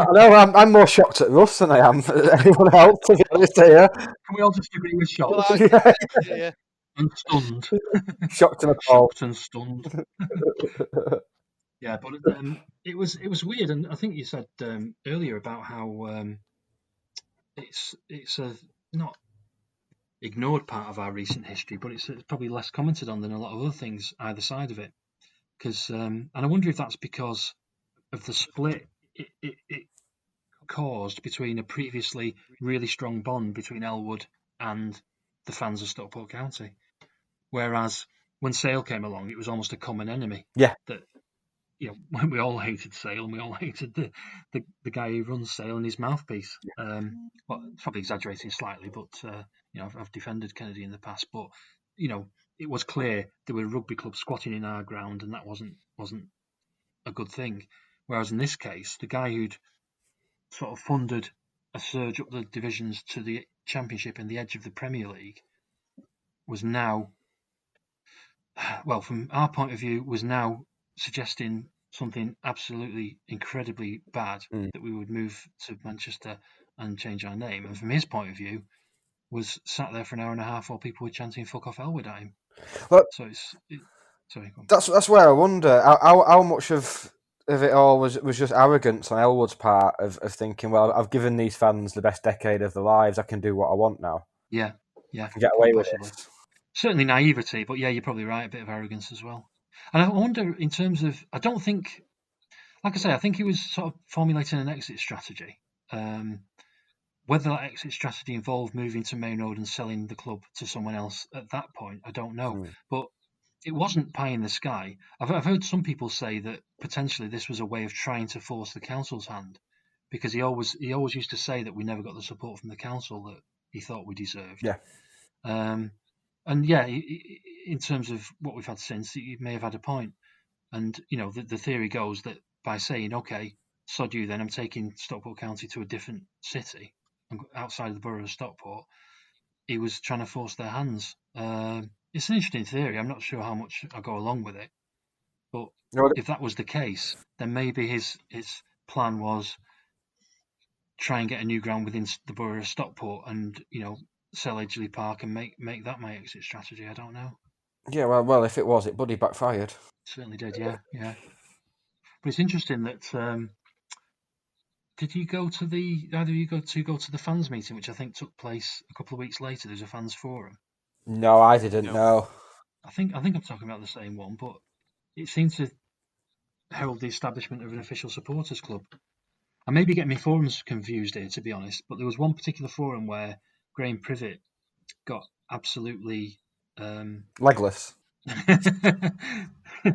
I'm more shocked at Russ than I am at anyone else, to be honest here. Can we all just agree with shocked? Well, yeah. And stunned. Shocked and appalled. Shocked and stunned. Yeah, but it was weird, and I think you said earlier about how it's a not ignored part of our recent history, but it's probably less commented on than a lot of other things either side of it. Because and I wonder if that's because of the split. It caused between a previously really strong bond between Elwood and the fans of Stockport County. Whereas when Sale came along, it was almost a common enemy. Yeah. That, you know, we all hated Sale and we all hated the guy who runs Sale and his mouthpiece. Well, probably exaggerating slightly, but you know, I've defended Kennedy in the past, but you know, it was clear there were rugby clubs squatting in our ground, and that wasn't a good thing. Whereas in this case, the guy who'd sort of funded a surge up the divisions to the Championship and the edge of the Premier League was now, well, from our point of view, was now suggesting something absolutely incredibly bad, that we would move to Manchester and change our name. And from his point of view, was sat there for an hour and a half while people were chanting "fuck off Elwood" at him. Well, so sorry. That's where I wonder how much of it all was just arrogance on Elwood's part of thinking, well, I've given these fans the best decade of their lives, I can do what I want now. Yeah, I can get away possibly. with it. Certainly naivety, but yeah, you're probably right, a bit of arrogance as well. And I wonder, in terms of, I don't think, like I say, I think he was sort of formulating an exit strategy. Whether that exit strategy involved moving to Main Road and selling the club to someone else at that point, I don't know. But it wasn't pie in the sky. I've heard some people say that potentially this was a way of trying to force the council's hand, because he always used to say that we never got the support from the council that he thought we deserved. Yeah. And yeah, in terms of what we've had since, he may have had a point. And you know, the theory goes that by saying, "Okay, sod you, then I'm taking Stockport County to a different city outside of the borough of Stockport," he was trying to force their hands. It's an interesting theory. I'm not sure how much I go along with it, but if that was the case, then maybe his plan was try and get a new ground within the borough of Stockport, and you know, sell Edgeley Park and make that my exit strategy. I don't know. Yeah, well, if it was, it bloody backfired. Certainly did. Yeah. But it's interesting that. Did you go to either of you go to the fans meeting, which I think took place a couple of weeks later? There's a fans forum. No, I didn't know. I think I'm talking about the same one, but it seemed to herald the establishment of an official supporters club. I may be getting my forums confused here, to be honest, but there was one particular forum where Graham Privet got absolutely legless.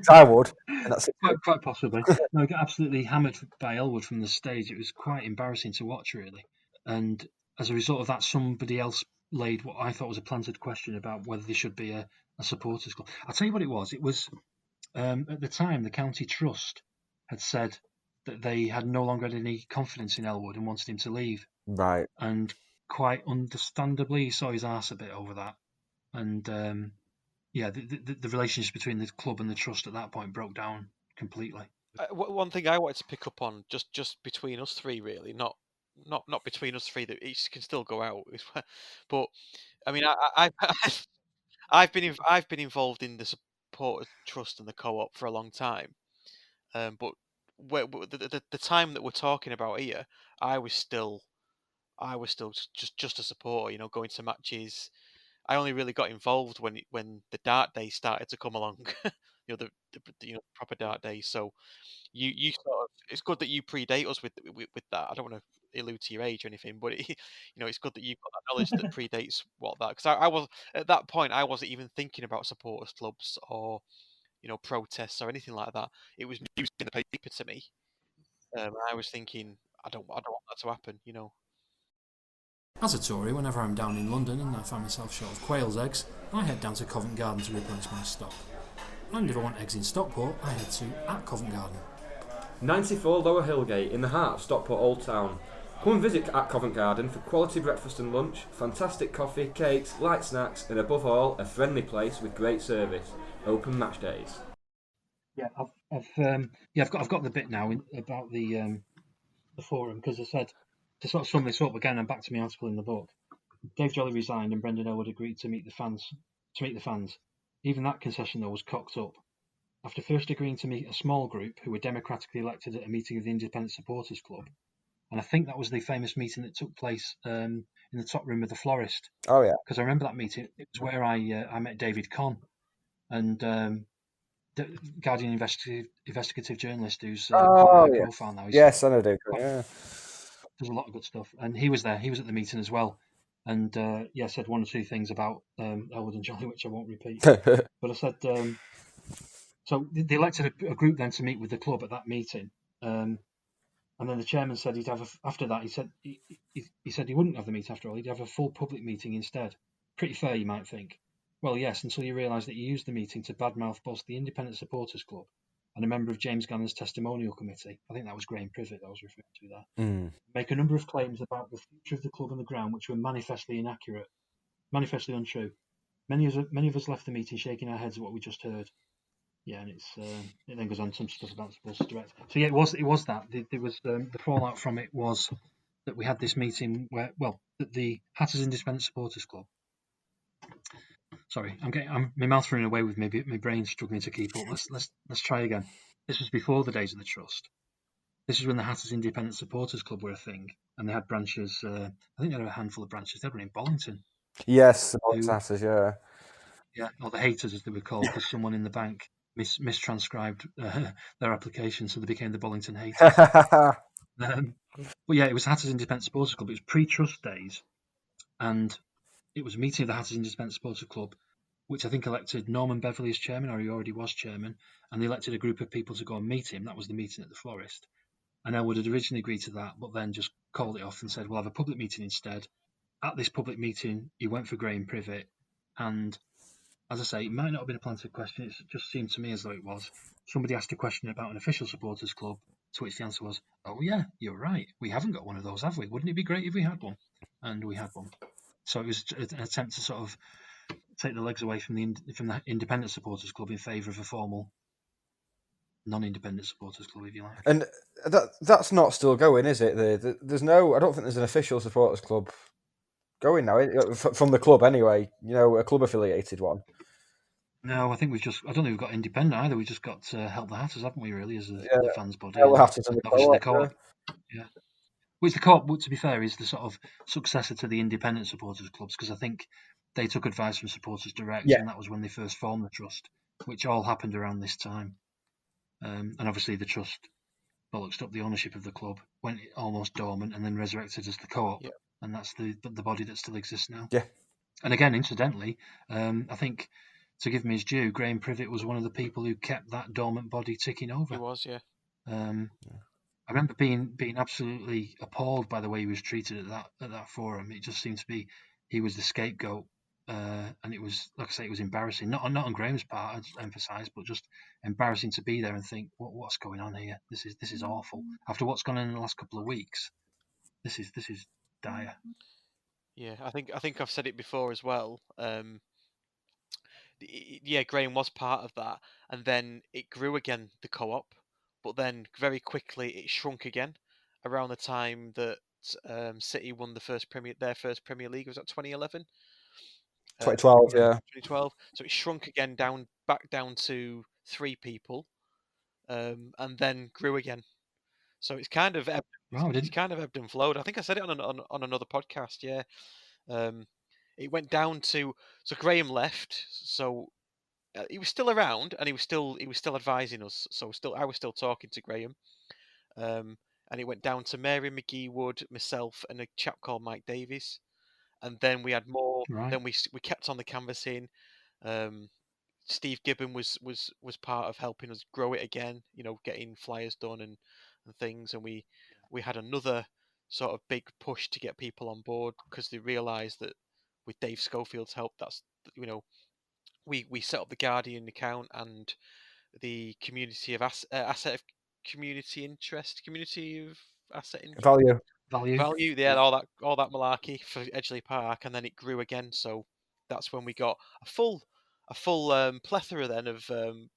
I would. And that's quite possibly. No, he got absolutely hammered by Elwood from the stage. It was quite embarrassing to watch, really. And as a result of that, somebody else laid what I thought was a planted question about whether there should be a supporters club. I'll tell you what it was. It was, at the time, the county trust had said that they had no longer had any confidence in Elwood and wanted him to leave. Right. And quite understandably, he saw his arse a bit over that. And yeah, the relationship between the club and the trust at that point broke down completely. One thing I wanted to pick up on, just between us three, really, not between us three, that each can still go out. But I mean, I've been involved in the supporters trust and the co-op for a long time. But the time that we're talking about here, I was still just a supporter, you know, going to matches. I only really got involved when the dart days started to come along, you know, the proper dart days. So you sort of, it's good that you predate us with that. I don't want to allude to your age or anything, but you know, it's good that you've got that knowledge that predates what that, because I was at that point, I wasn't even thinking about supporters clubs or, you know, protests or anything like that. It was news in the paper to me. I was thinking, I don't want that to happen, you know. As a Tory, whenever I'm down in London and I find myself short of quail's eggs, I head down to Covent Garden to replenish my stock. And if I want eggs in Stockport, I head to @Covent Garden. 94 Lower Hillgate in the heart of Stockport Old Town. Come and visit @Covent Garden for quality breakfast and lunch, fantastic coffee, cakes, light snacks, and above all, a friendly place with great service. Open match days. Yeah, I've got the bit now about the forum, because I said, to sort of sum this up again, I'm back to my article in the book. Dave Jolly resigned and Brendan Elwood agreed to meet the fans. Even that concession, though, was cocked up. After first agreeing to meet a small group who were democratically elected at a meeting of the Independent Supporters Club, and I think that was the famous meeting that took place in the top room of the Florist. Oh yeah, because I remember that meeting. It was where I met David Conn, and the Guardian investigative journalist who's quite high profile now. Yes, I know David. Yeah. does a lot of good stuff. And he was there. He was at the meeting as well. And said one or two things about Elwood and Jolly, which I won't repeat. But I said, so they elected a group then to meet with the club at that meeting. And then the chairman said he'd have after that. He said he wouldn't have the meeting after all. He'd have a full public meeting instead. Pretty fair, you might think. Well, yes, until you realise that you used the meeting to badmouth both the Independent Supporters Club and a member of James Gannon's testimonial committee. I think that was Graham Privet that I was referring to there. Make a number of claims about the future of the club and the ground which were manifestly inaccurate, manifestly untrue. Many of us left the meeting shaking our heads at what we just heard. Yeah, and it then goes on some stuff about supporters direct. So yeah, it was that. There was the fallout from it was that we had this meeting where, that the Hatters Independent Supporters Club. Sorry, my mouth's running away with me. My brain's struggling to keep up. Let's try again. This was before the days of the trust. This is when the Hatters Independent Supporters Club were a thing, and they had branches. I think there were a handful of branches. They were in Bollington. Yes, the Hatters, yeah. Yeah, or the Haters as they were called, because someone in the bank mistranscribed their application, so they became the Bollington Haters. But yeah, it was Hatters Independent Supporters Club. It was pre-trust days, and it was a meeting of the Hatters Independent Supporters Club, which I think elected Norman Beverley as chairman, or he already was chairman, and they elected a group of people to go and meet him. That was the meeting at the Florist. And Elwood had originally agreed to that, but then just called it off and said, we'll have a public meeting instead. At this public meeting, he went for Graham Privet, and as I say, it might not have been a planted question. It just seemed to me as though it was. Somebody asked a question about an official supporters club, to which the answer was, oh yeah, you're right. We haven't got one of those, have we? Wouldn't it be great if we had one? And we had one. So it was an attempt to sort of take the legs away from the independent supporters club in favour of a formal non-independent supporters club, if you like. And that's not still going, is it? There's no. I don't think there's an official supporters club going now from the club anyway. A club affiliated one. No, I think I don't think we've got independent either. We've just got Help the Hatters, haven't we? Really, as the fans body. Help the Hatters and obviously the co-op. Yeah. Which the co-op, to be fair, is the sort of successor to the independent supporters clubs, because I think they took advice from Supporters Direct, and that was when they first formed the trust, which all happened around this time. And obviously the trust bollocksed up the ownership of the club, went almost dormant, and then resurrected as the co-op, and that's the body that still exists now. Yeah. And again, incidentally, I think, to give him his due, Graham Privet was one of the people who kept that dormant body ticking over. He was, yeah. I remember being absolutely appalled by the way he was treated at that forum. It just seemed to be he was the scapegoat, and it was, like I say, it was embarrassing. Not on Graham's part, I'd emphasise, but just embarrassing to be there and think, what's going on here? This is awful. After what's gone on in the last couple of weeks, this is dire. Yeah, I think I've said it before as well. Graham was part of that, and then it grew again, the co-op, but then very quickly it shrunk again around the time that City won their first Premier League. Was that 2011? 2012, yeah. 2012. So it shrunk again back down to 3 people, and then grew again. So it's kind of ebbed and flowed. I think I said it on another podcast. Yeah. It went down to, so Graham left, so he was still around and he was still advising us. So I was still talking to Graham, and it went down to Mary McGee Wood, myself, and a chap called Mike Davies, and then we had more. Right. Then we kept on the canvassing. Steve Gibbon was part of helping us grow it again. Getting flyers done and things, and we had another sort of big push to get people on board, because they realised that with Dave Schofield's help, that's, we set up the Guardian account and the community of asset of community interest, community of asset value. Yeah, all that malarkey for Edgeley Park, and then it grew again. So that's when we got a full plethora then of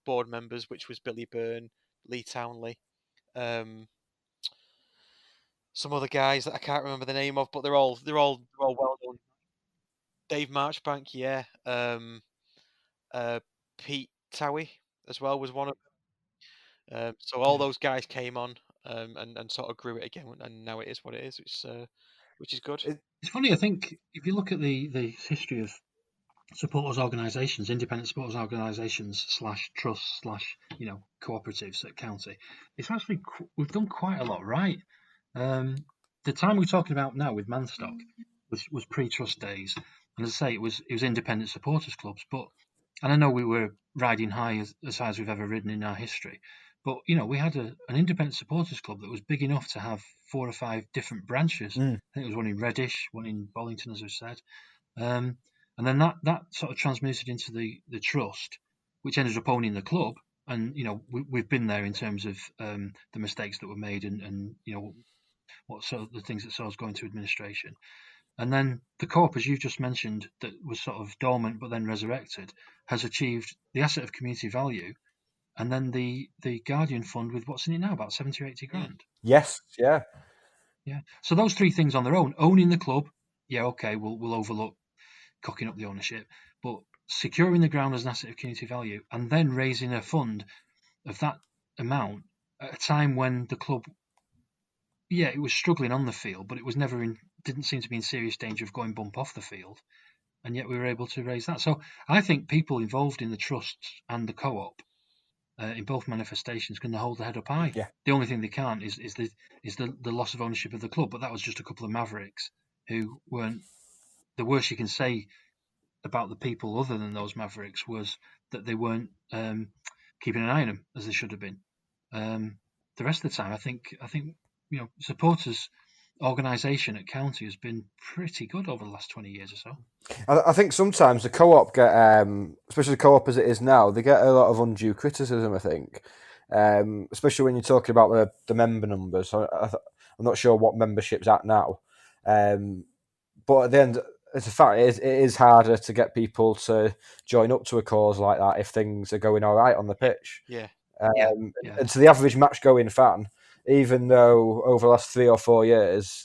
board members, which was Billy Byrne, Lee Townley, some other guys that I can't remember the name of, but they're all well known. Dave Marchbank, yeah. Pete Towie as well was one of them. So all those guys came on and sort of grew it again, and now it is what it is, which is good. It's funny, I think, if you look at the history of supporters organisations, independent supporters organisations / trusts / cooperatives at county, it's actually we've done quite a lot right. the time we're talking about now with Manstock was pre-trust days, and as I say, it was independent supporters clubs. But and I know we were riding high as high as we've ever ridden in our history. But we had an independent supporters club that was big enough to have 4 or 5 different branches. I think there was one in Reddish, one in Bollington, as I said, and then that sort of transmuted into the trust, which ended up owning the club. And we've been there in terms of the mistakes that were made, and what sort of the things that saw us going to administration. And then the co-op, as you just mentioned, that was sort of dormant but then resurrected, has achieved the asset of community value. And then the Guardian Fund with what's in it now, about 70 or 80 grand. Yes, yeah. Yeah. So those 3 things on their own, owning the club, yeah, okay, we'll overlook cocking up the ownership, but securing the ground as an asset of community value and then raising a fund of that amount at a time when the club, it was struggling on the field, but it was didn't seem to be in serious danger of going bump off the field. And yet we were able to raise that. So I think people involved in the trusts and the co-op in both manifestations can hold their head up high. Yeah. The only thing they can't is the loss of ownership of the club, but that was just a couple of mavericks who weren't. The worst you can say about the people other than those mavericks was that they weren't keeping an eye on them as they should have been. The rest of the time, I think supporters organisation at County has been pretty good over the last 20 years or so. I think sometimes the co-op get, especially the co-op as it is now, they get a lot of undue criticism, I think. Especially when you're talking about the member numbers. I'm not sure what membership's at now. But at the end, it's a fact, it is harder to get people to join up to a cause like that if things are going all right on the pitch. Yeah. And to the average match-going fan, even though over the last 3 or 4 years,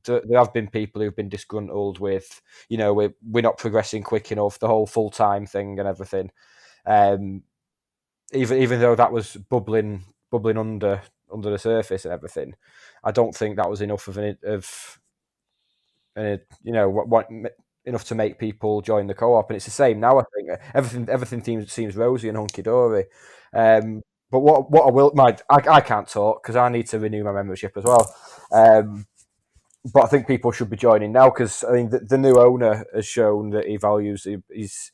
there have been people who've been disgruntled with, we're not progressing quick enough, the whole full-time thing and everything. Even though that was bubbling under the surface and everything, I don't think that was enough enough to make people join the co-op. And it's the same now. I think everything seems rosy and hunky dory. But what I will, I can't talk because I need to renew my membership as well. But I think people should be joining now because the new owner has shown that he values. He's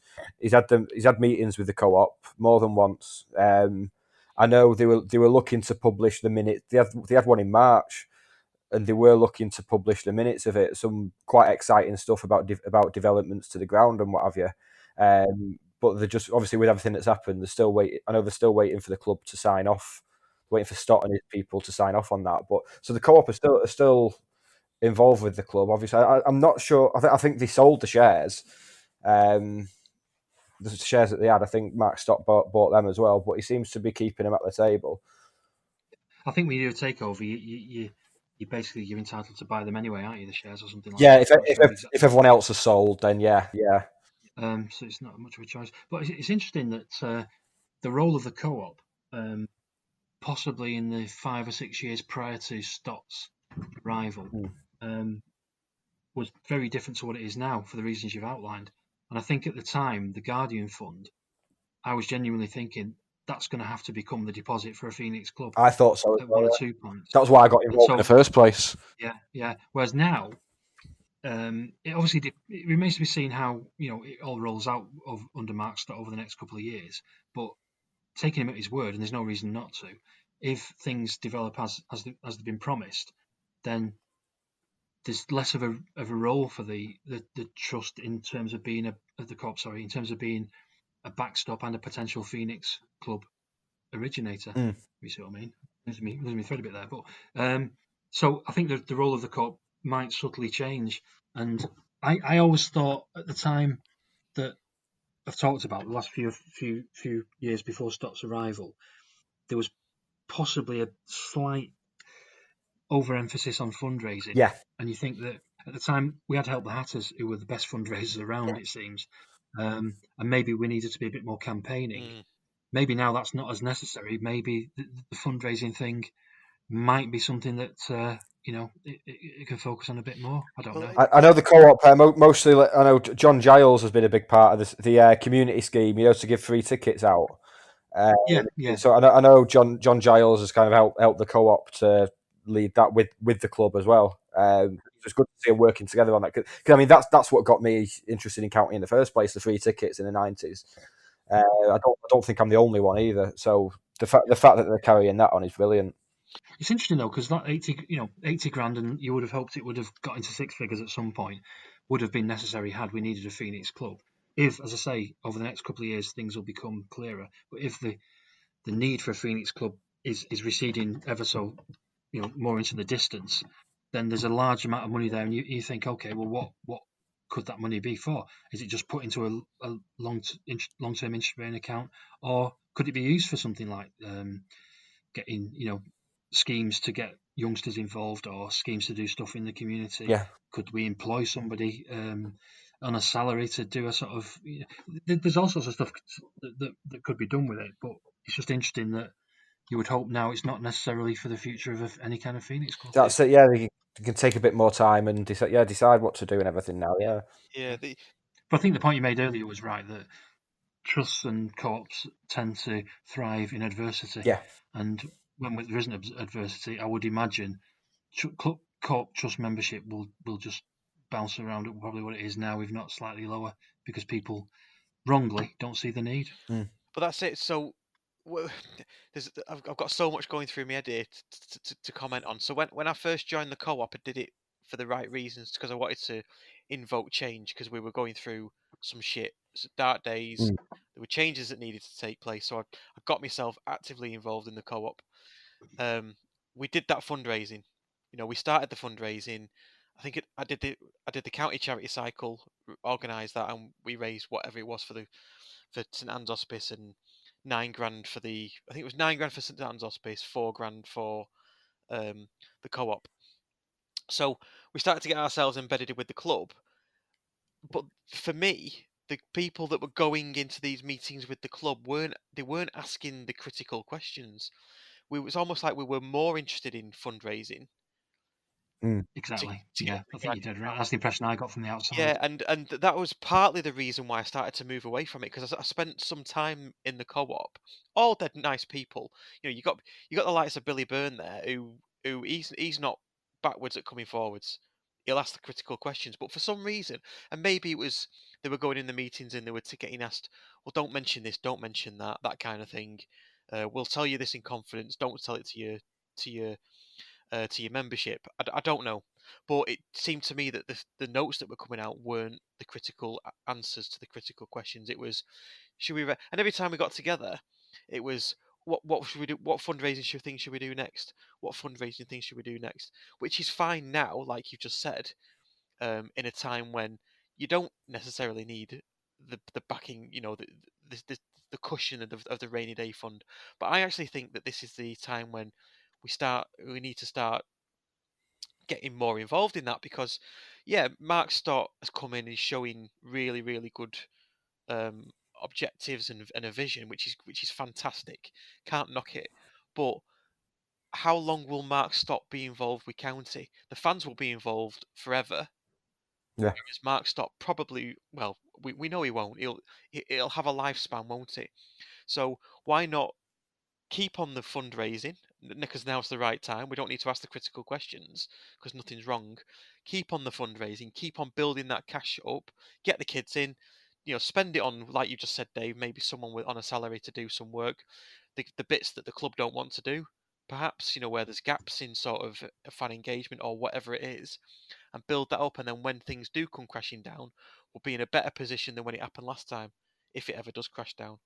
had meetings with the co-op more than once. I know they were looking to publish the minutes. They had one in March, and they were looking to publish the minutes of it. Some quite exciting stuff about developments to the ground and what have you. But they're just, obviously, with everything that's happened, they're still waiting. I know they're still waiting for the club to sign off, waiting for Stott and his people to sign off on that. But so the co-op are still involved with the club. Obviously, I'm not sure. I think they sold the shares. The shares that they had, I think Mark Stott bought them as well. But he seems to be keeping them at the table. I think when you do a takeover, you basically, you're entitled to buy them anyway, aren't you? The shares or something like that. If everyone else has sold, then yeah. So it's not much of a choice. But it's interesting that the role of the co-op, possibly in the 5 or 6 years prior to Stott's arrival, was very different to what it is now for the reasons you've outlined. And I think at the time, the Guardian Fund, I was genuinely thinking that's going to have to become the deposit for a Phoenix club. I thought so. At 1 or 2 points. That was why I got involved in the first place. Yeah. Whereas now, it obviously it remains to be seen how it all rolls out under Mark Stott over the next couple of years. But taking him at his word, and there's no reason not to, if things develop as they've been promised, then there's less of a role for the trust in terms of being in terms of being a backstop and a potential Phoenix club originator. You see what I mean? Losing me thread a bit there, but so I think the role of the co-op might subtly change. And I always thought at the time that I've talked about the last few years before Stott's arrival, there was possibly a slight overemphasis on fundraising. Yeah. And you think that at the time we had to help the Hatters, who were the best fundraisers around, it seems. And maybe we needed to be a bit more campaigning. Maybe now that's not as necessary. Maybe the fundraising thing might be something that it can focus on a bit more. I don't know. I know the co-op mostly. I know John Giles has been a big part of the community scheme. To give free tickets out. Yeah. So I know John Giles has kind of helped the co-op to lead that with the club as well. It's good to see them working together on that. Because I mean, that's what got me interested in county in the first place. The free tickets in the 90s. I don't think I'm the only one either. So the fact that they're carrying that on is brilliant. It's interesting though, because that 80 grand, and you would have hoped it would have got into six figures at some point, would have been necessary had we needed a Phoenix club. If, as I say, over the next couple of years things will become clearer, but if the need for a Phoenix club is receding ever so more into the distance, then there's a large amount of money there, and you think, okay, well, what could that money be for? Is it just put into a long-term interest-bearing account, or could it be used for something like getting schemes to get youngsters involved, or schemes to do stuff in the community? Yeah. Could we employ somebody on a salary to do a sort of? There's all sorts of stuff that could be done with it, but it's just interesting that you would hope now it's not necessarily for the future of any kind of Phoenix club. That's it. Yeah, you can take a bit more time and decide what to do and everything now. Yeah. Yeah. But I think the point you made earlier was right, that trusts and co-ops tend to thrive in adversity. Yeah. And when there isn't adversity, I would imagine co-op trust membership will just bounce around at probably what it is now, if not slightly lower, because people wrongly don't see the need. But that's it. So I've got so much going through my head here to comment on. So when I first joined the co-op, I did it for the right reasons, because I wanted to invoke change, because we were going through some shit, dark days. There were changes that needed to take place, so I got myself actively involved in the co-op. We did that fundraising. We started the fundraising. I think I did the county charity cycle, organised that, and we raised whatever it was for St Anne's Hospice, and £9 grand for I think it was £9 grand for St Anne's Hospice, £4 grand for the co-op. So we started to get ourselves embedded with the club. But for me, the people that were going into these meetings with the club weren't asking the critical questions. It was almost like we were more interested in fundraising. Exactly. I think you did right. That's the impression I got from the outside. Yeah, and that was partly the reason why I started to move away from it, because I spent some time in the co-op. All dead nice people. You got the likes of Billy Byrne there, who he's not backwards at coming forwards. He'll ask the critical questions, but for some reason, and maybe it was they were going in the meetings and they were getting asked, well, don't mention this, don't mention that kind of thing. We'll tell you this in confidence. Don't tell it to your membership. I don't know, but it seemed to me that the notes that were coming out weren't the critical answers to the critical questions. It was, should we? And every time we got together, it was, what should we do? What fundraising things should we do next? What fundraising things should we do next? Which is fine now, like you've just said, in a time when you don't necessarily need the backing, the cushion of the rainy day fund. But I actually think that this is the time when we need to start getting more involved in that, because Mark Stott has come in and is showing really, really good objectives and a vision, which is fantastic. Can't knock it. But how long will Mark Stott be involved with county? The fans will be involved forever. Yeah. Whereas Mark Stott probably, well, we know he won't. It'll have a lifespan, won't it? So why not keep on the fundraising, because now's the right time. We don't need to ask the critical questions because nothing's wrong. Keep on the fundraising, keep on building that cash up, get the kids in, spend it on, like you just said, Dave, maybe someone on a salary to do some work, the bits that the club don't want to do, perhaps, where there's gaps in sort of fan engagement or whatever it is, and build that up. And then when things do come crashing down, we'll be in a better position than when it happened last time, if it ever does crash down.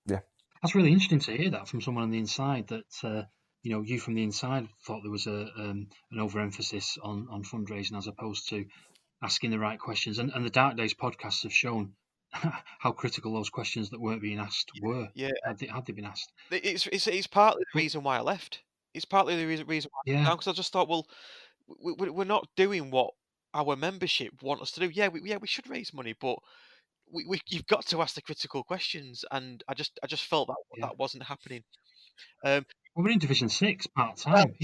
Yeah. That's really interesting to hear that from someone on the inside, that you from the inside thought there was an overemphasis on fundraising as opposed to asking the right questions. And the Dark Days podcasts have shown how critical those questions that weren't being asked were. Yeah. Had they been asked. It's partly the reason why I left. It's partly the reason why I left, because I just thought, well, we're not doing what our membership want us to do. Yeah, we should raise money, but you've got to ask the critical questions, and I just felt that wasn't happening. We're in Division 6 part time.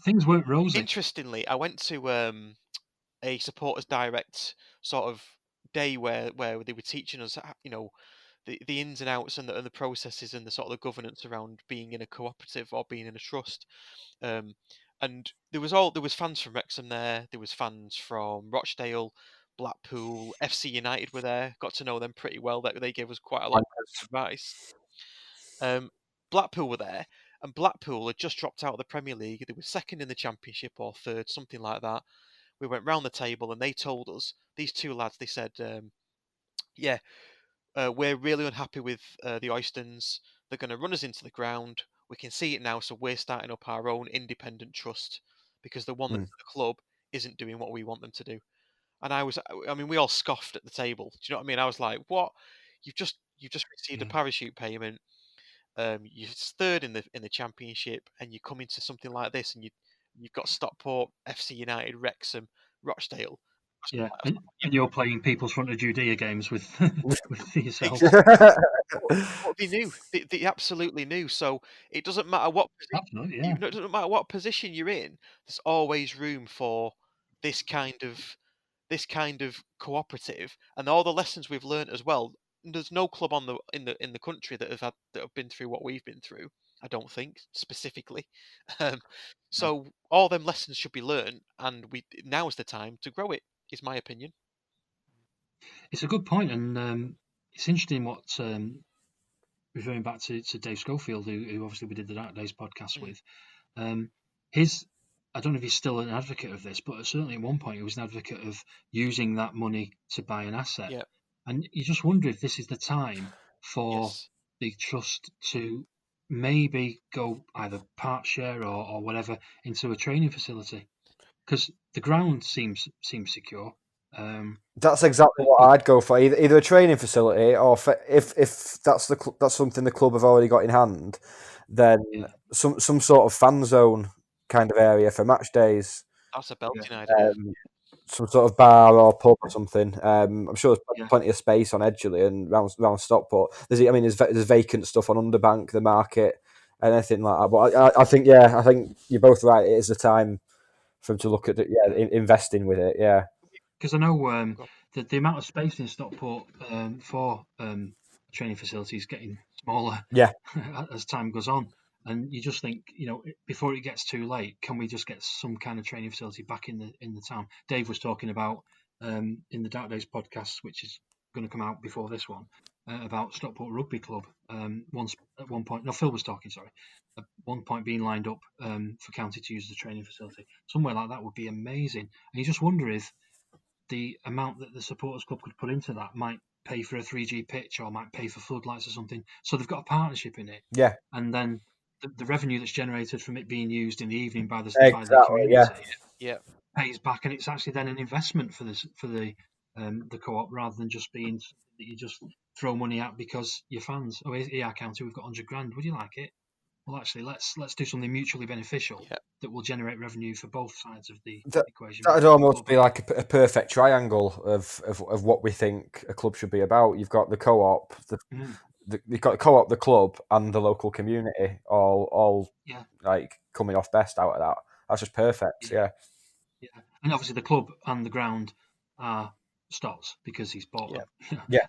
Things weren't rosy. Interestingly, I went to a supporters direct sort of day where they were teaching us, the ins and outs and the processes and the sort of the governance around being in a cooperative or being in a trust. And there was fans from Wrexham there. There was fans from Rochdale, Blackpool, FC United were there. Got to know them pretty well. They gave us quite a lot of advice. Blackpool were there, and Blackpool had just dropped out of the Premier League. They were second in the Championship or third, something like that. We went round the table and they told us, these two lads, they said, we're really unhappy with the Oystons. They're going to run us into the ground. We can see it now, so we're starting up our own independent trust because the one that's at the club isn't doing what we want them to do. And we all scoffed at the table. Do you know what I mean? I was like, what? You've just received a parachute payment. You're third in the Championship, and you come into something like this, and you've got Stockport, FC United, Wrexham, Rochdale. Yeah, and you're playing People's Front of Judea games with yourself. What they knew, they absolutely knew. So it doesn't matter what Absolutely, it doesn't matter what position you're in. There's always room for this kind of cooperative, and all the lessons we've learned as well. There's no club in the country that have been through what we've been through. I don't think specifically. So all them lessons should be learned, and now's the time to grow it. Is my opinion. It's a good point, and it's interesting what referring back to Dave Schofield, who obviously we did the Dark Days podcast with. I don't know if he's still an advocate of this, but certainly at one point he was an advocate of using that money to buy an asset. Yeah. And you just wonder if this is the time for the trust to maybe go either part share or whatever into a training facility, because the ground seems secure. That's exactly what I'd go for. Either a training facility, or if that's that's something the club have already got in hand, then some sort of fan zone kind of area for match days. That's a belting idea. Some sort of bar or pub or something. I'm sure there's plenty of space on Edgeley and round Stockport. There's vacant stuff on Underbank, the market, and anything like that. But I think you're both right. It is the time for them to look at investing with it. Yeah. Because I know the amount of space in Stockport for training facilities is getting smaller as time goes on. And you just think, before it gets too late, can we just get some kind of training facility back in the town? Dave was talking about in the Dark Days podcast, which is going to come out before this one, about Stockport Rugby Club. Phil was talking, sorry. At one point being lined up for County to use the training facility. Somewhere like that would be amazing. And you just wonder if the amount that the supporters club could put into that might pay for a 3G pitch or might pay for floodlights or something. So they've got a partnership in it. Yeah. And then the revenue that's generated from it being used in the evening by the community pays back, and it's actually then an investment for the co-op rather than just being that you just throw money at because you're fans. Oh, yeah, County, we've got 100 grand. Would you like it? Well, actually, let's do something mutually beneficial that will generate revenue for both sides of the equation. That'd almost be like a perfect triangle of what we think a club should be about. You've got the co-op, you've got the co-op, the club, and the local community all like coming off best out of that. That's just perfect. Yeah. And obviously the club and the ground are Stott's because he's bought them.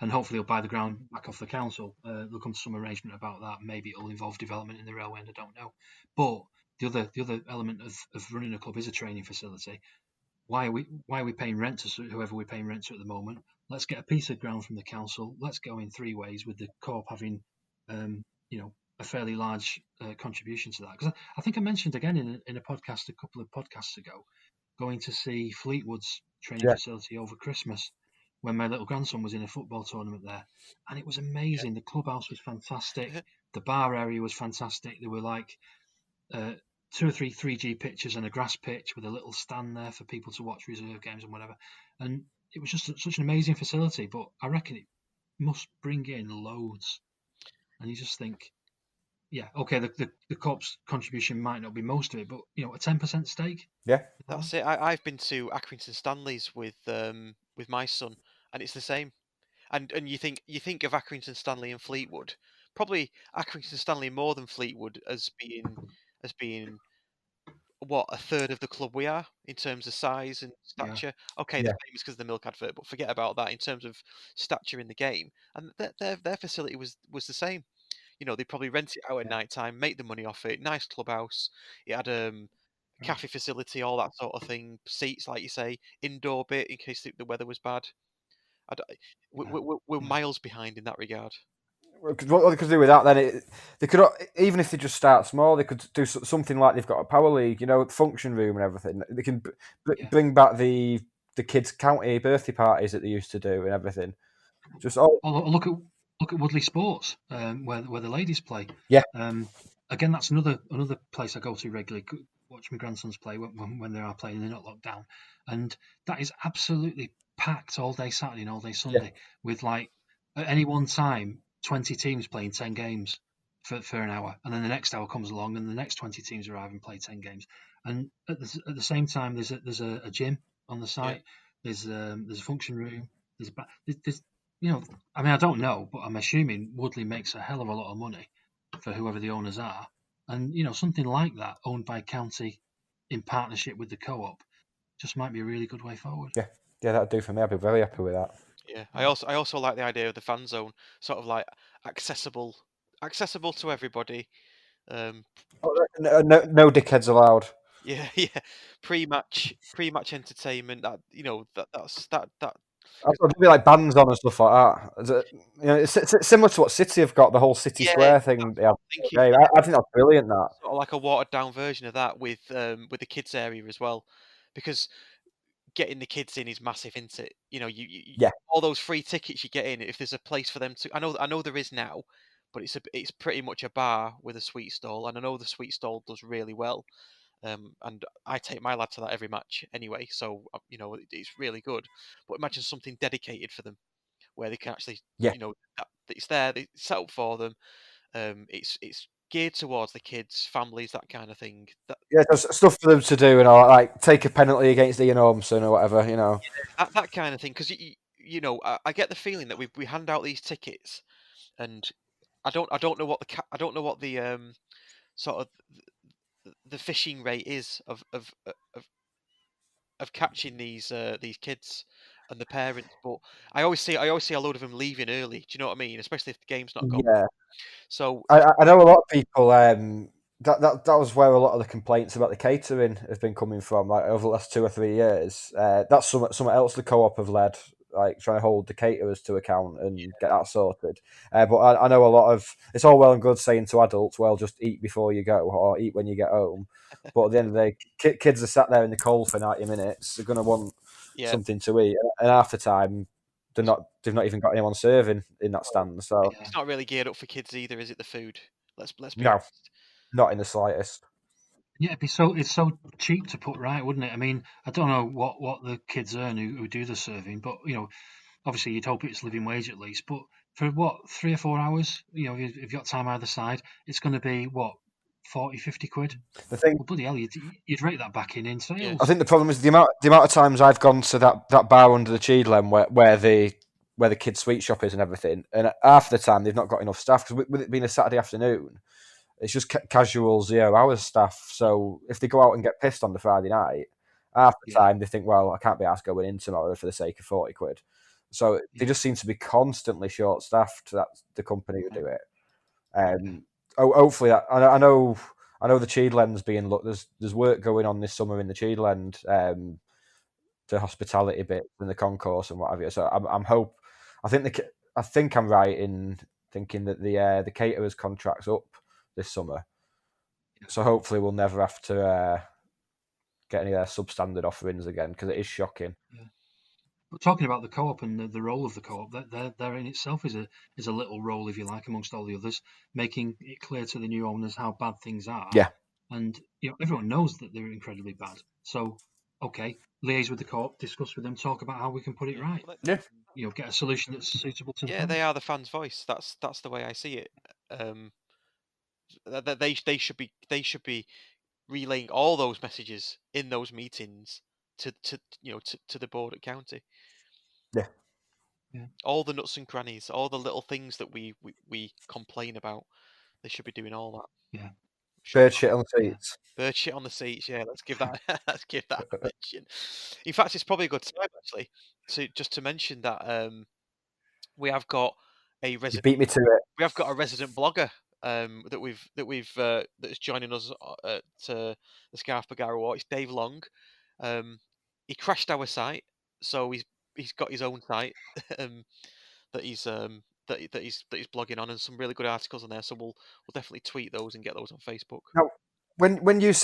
And hopefully he'll buy the ground back off the council. There'll come to some arrangement about that. Maybe it'll involve development in the railway, and I don't know. But the other element of running a club is a training facility. Why are we paying rent to whoever we're paying rent to at the moment? Let's get a piece of ground from the council. Let's go in three ways, with the co-op having a fairly large contribution to that. Because I think I mentioned again in a podcast a couple of podcasts ago, going to see Fleetwood's training facility over Christmas when my little grandson was in a football tournament there, and it was amazing. The clubhouse was fantastic. The bar area was fantastic. There were like 2 or 3 3G pitches and a grass pitch with a little stand there for people to watch reserve games and whatever. And it was just such an amazing facility, but I reckon it must bring in loads. And you just think, okay, the co-op's contribution might not be most of it, but a 10% stake. Yeah, that's it. I've been to Accrington Stanley's with my son, and it's the same. And you think of Accrington Stanley and Fleetwood, probably Accrington Stanley more than Fleetwood as being what, a third of the club we are in terms of size and stature. Okay, Yeah. they're famous because of the milk advert, but forget about that in terms of stature in the game. And their facility was the same. You know, they probably rent it out at night time, make the money off it. Nice clubhouse. It had cafe facility, all that sort of thing. Seats, like you say, indoor bit in case the weather was bad. We're miles behind in that regard. What they could do with that then, they could, even if they just start small, they could do something like they've got a power league, you know, function room and everything. They can bring back the kids' county birthday parties that they used to do and everything. Just look at Woodley Sports, where the ladies play. Yeah. Again, that's another place I go to regularly. Watch my grandsons play when they are playing and they're not locked down, and that is absolutely packed all day Saturday and all day Sunday with, like, at any one time 20 teams playing 10 games for an hour, and then the next hour comes along and the next 20 teams arrive and play 10 games. And at the same time, there's a gym on the site. There's a function room. There's you know, I mean, I don't know, but I'm assuming Woodley makes a hell of a lot of money for whoever the owners are. And, you know, something like that, owned by county in partnership with the co-op, just might be a really good way forward. Yeah, that'd do for me. I'd be very happy with that. Yeah, I also like the idea of the fan zone, sort of like accessible to everybody. No dickheads allowed. Yeah. Pre-match entertainment. That's There'd be like bands on and stuff like that. You know, it's similar to what City have got, the whole City Square thing. I think that's brilliant. That sort of like a watered down version of that with the kids area as well, because getting the kids in is massive, isn't it? You know, you all those free tickets you get in. If there's a place for them to, I know there is now, but it's pretty much a bar with a sweet stall, and I know the sweet stall does really well. And I take my lad to that every match anyway, so you know it's really good. But imagine something dedicated for them, where they can actually, you know, it's there, it's set up for them. It's geared towards the kids, families, that kind of thing. There's stuff for them to do, and like take a penalty against Ian Ormson or whatever, you know. Yeah, that kind of thing, because you know, I get the feeling that we hand out these tickets, and I don't know what the sort of the fishing rate is of catching these kids and the parents, but I always see a load of them leaving early. Do you know what I mean? Especially if the game's not going. Yeah. So I know a lot of people. That was where a lot of the complaints about the catering have been coming from. Like over the last 2 or 3 years, that's something else the co-op have led. Like trying to hold the caterers to account and get that sorted. But I know a lot of it's all well and good saying to adults, "Well, just eat before you go or eat when you get home." But at the end of the day, kids are sat there in the cold for 90 minutes. They're going to want something to eat, and half the time they've not even got anyone serving in that stand. So it's not really geared up for kids either, is it? The food. Let's be no, honest. not in the slightest. Yeah, it's so cheap to put right, wouldn't it? I mean, I don't know what the kids earn who do the serving, but you know, obviously you'd hope it's living wage at least. But for what, 3 or 4 hours, you know, if you've got time either side, it's going to be what, 40, 50 quid. The thing, well, bloody hell, you'd rake that back in sales. I think the problem is the amount of times I've gone to that bar under the Cheadle where the kids' sweet shop is and everything, and half the time they've not got enough staff because with it being a Saturday afternoon, it's just casual 0 hours staff. So if they go out and get pissed on the Friday night, half the time they think, well, I can't be asked going in tomorrow for the sake of 40 quid. So they just seem to be constantly short staffed. That's the company who do it. Hopefully that I know the Cheadle End's being looked. There's work going on this summer in the Cheadle End, the hospitality bit and the concourse and what have you. So I think I'm right in thinking that the caterers contract's up this summer. So hopefully we'll never have to get any of their substandard offerings again because it is shocking. Yeah. But talking about the co-op and the role of the co-op, there in itself is a little role, if you like, amongst all the others, making it clear to the new owners how bad things are. Yeah. And you know, everyone knows that they're incredibly bad. So, okay, liaise with the co-op, discuss with them, talk about how we can put it right. Yeah. You know, get a solution that's suitable to the fans. They are the fans' voice. That's the way I see it. They should be relaying all those messages in those meetings to the board at county. Yeah. All the nuts and crannies, all the little things that we complain about, they should be doing all that. Yeah. Bird shit on the seats. Bird shit on the seats. Yeah, let's give that a mention. In fact, it's probably a good time actually to mention that we have got a You resident. beat me to it. We have got a resident blogger that is joining us at the Scarf Bergara War. It's Dave Long. He crashed our site, so he's got his own site that he's blogging on, and some really good articles on there. So we'll definitely tweet those and get those on Facebook. Now, when you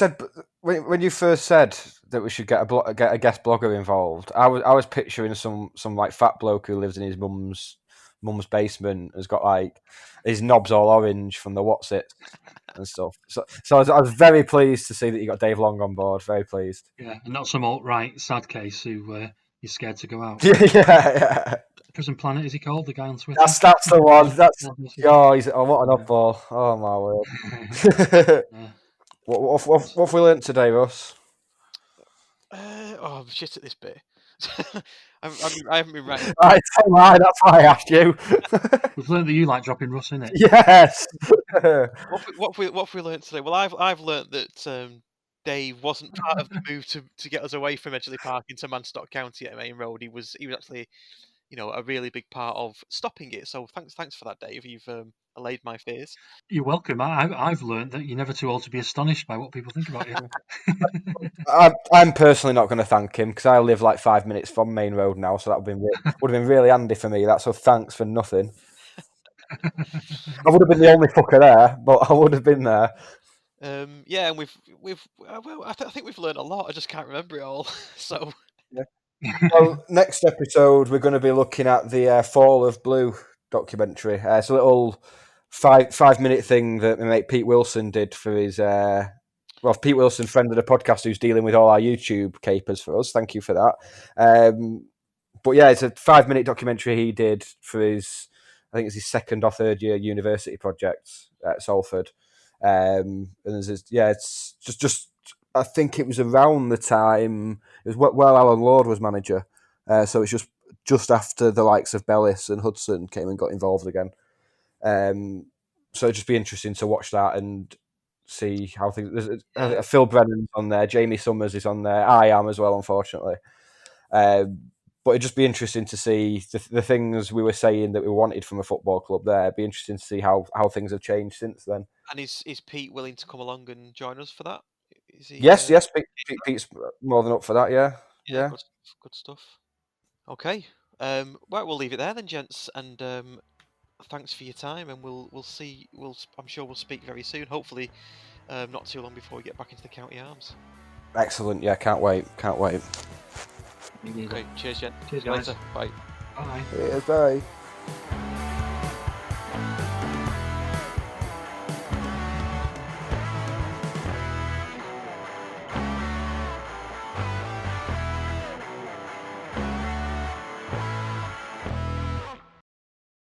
when you first said that we should get a guest blogger involved, I was picturing some like fat bloke who lives in his mum's basement, has got like his knobs all orange from the what's it and stuff. So I was very pleased to see that you got Dave Long on board. Very pleased. Yeah, and not some alt-right sad case who is scared to go out. yeah. Prison Planet, is he called? The guy on Twitter? That's the one. That's what an oddball. Oh my word. Yeah. What have we learnt today, Russ? I'm shit at this bit. I haven't been right. Right, that's why I asked you. We've learned that you like dropping Russ in it. Yes. What have we learnt today? Well, I've learnt that Dave wasn't part of the move to get us away from Edgeley Park into Manstock County at Main Road. He was actually, a really big part of stopping it. So thanks for that, Dave. You've allayed my fears. You're welcome. I've learned that you're never too old to be astonished by what people think about you. I'm personally not going to thank him because I live like 5 minutes from Main Road now, so that would have been really handy for me. So thanks for nothing. I would have been the only fucker there, but I would have been there. Yeah, and I think we've learned a lot. I just can't remember it all. So. Yeah. Well, next episode we're going to be looking at the Fall of Blue documentary. It's a little 5-minute thing that my mate Pete Wilson did for his. Pete Wilson, friend of the podcast, who's dealing with all our YouTube capers for us. Thank you for that. But yeah, it's a 5-minute documentary he did for his. I think it's his second or third year university project at Salford. And it's just. I think it was around the time it was while Alan Lord was manager, so it's just after the likes of Bellis and Hudson came and got involved again. So it'd just be interesting to watch that and see how things. Phil Brennan's on there, Jamie Summers is on there, I am as well, unfortunately. But it'd just be interesting to see the things we were saying that we wanted from a football club there. It'd be interesting to see how things have changed since then. And is Pete willing to come along and join us for that? Is he, yes, Pete's more than up for that. Yeah. Good stuff. Okay, right, we'll leave it there then, gents, and thanks for your time, and we'll see. I'm sure we'll speak very soon. Hopefully, not too long before we get back into the county arms. Excellent. Yeah, can't wait. Okay, cheers, gent. Cheers, See you guys. later. Bye. Bye. Cheers, bye.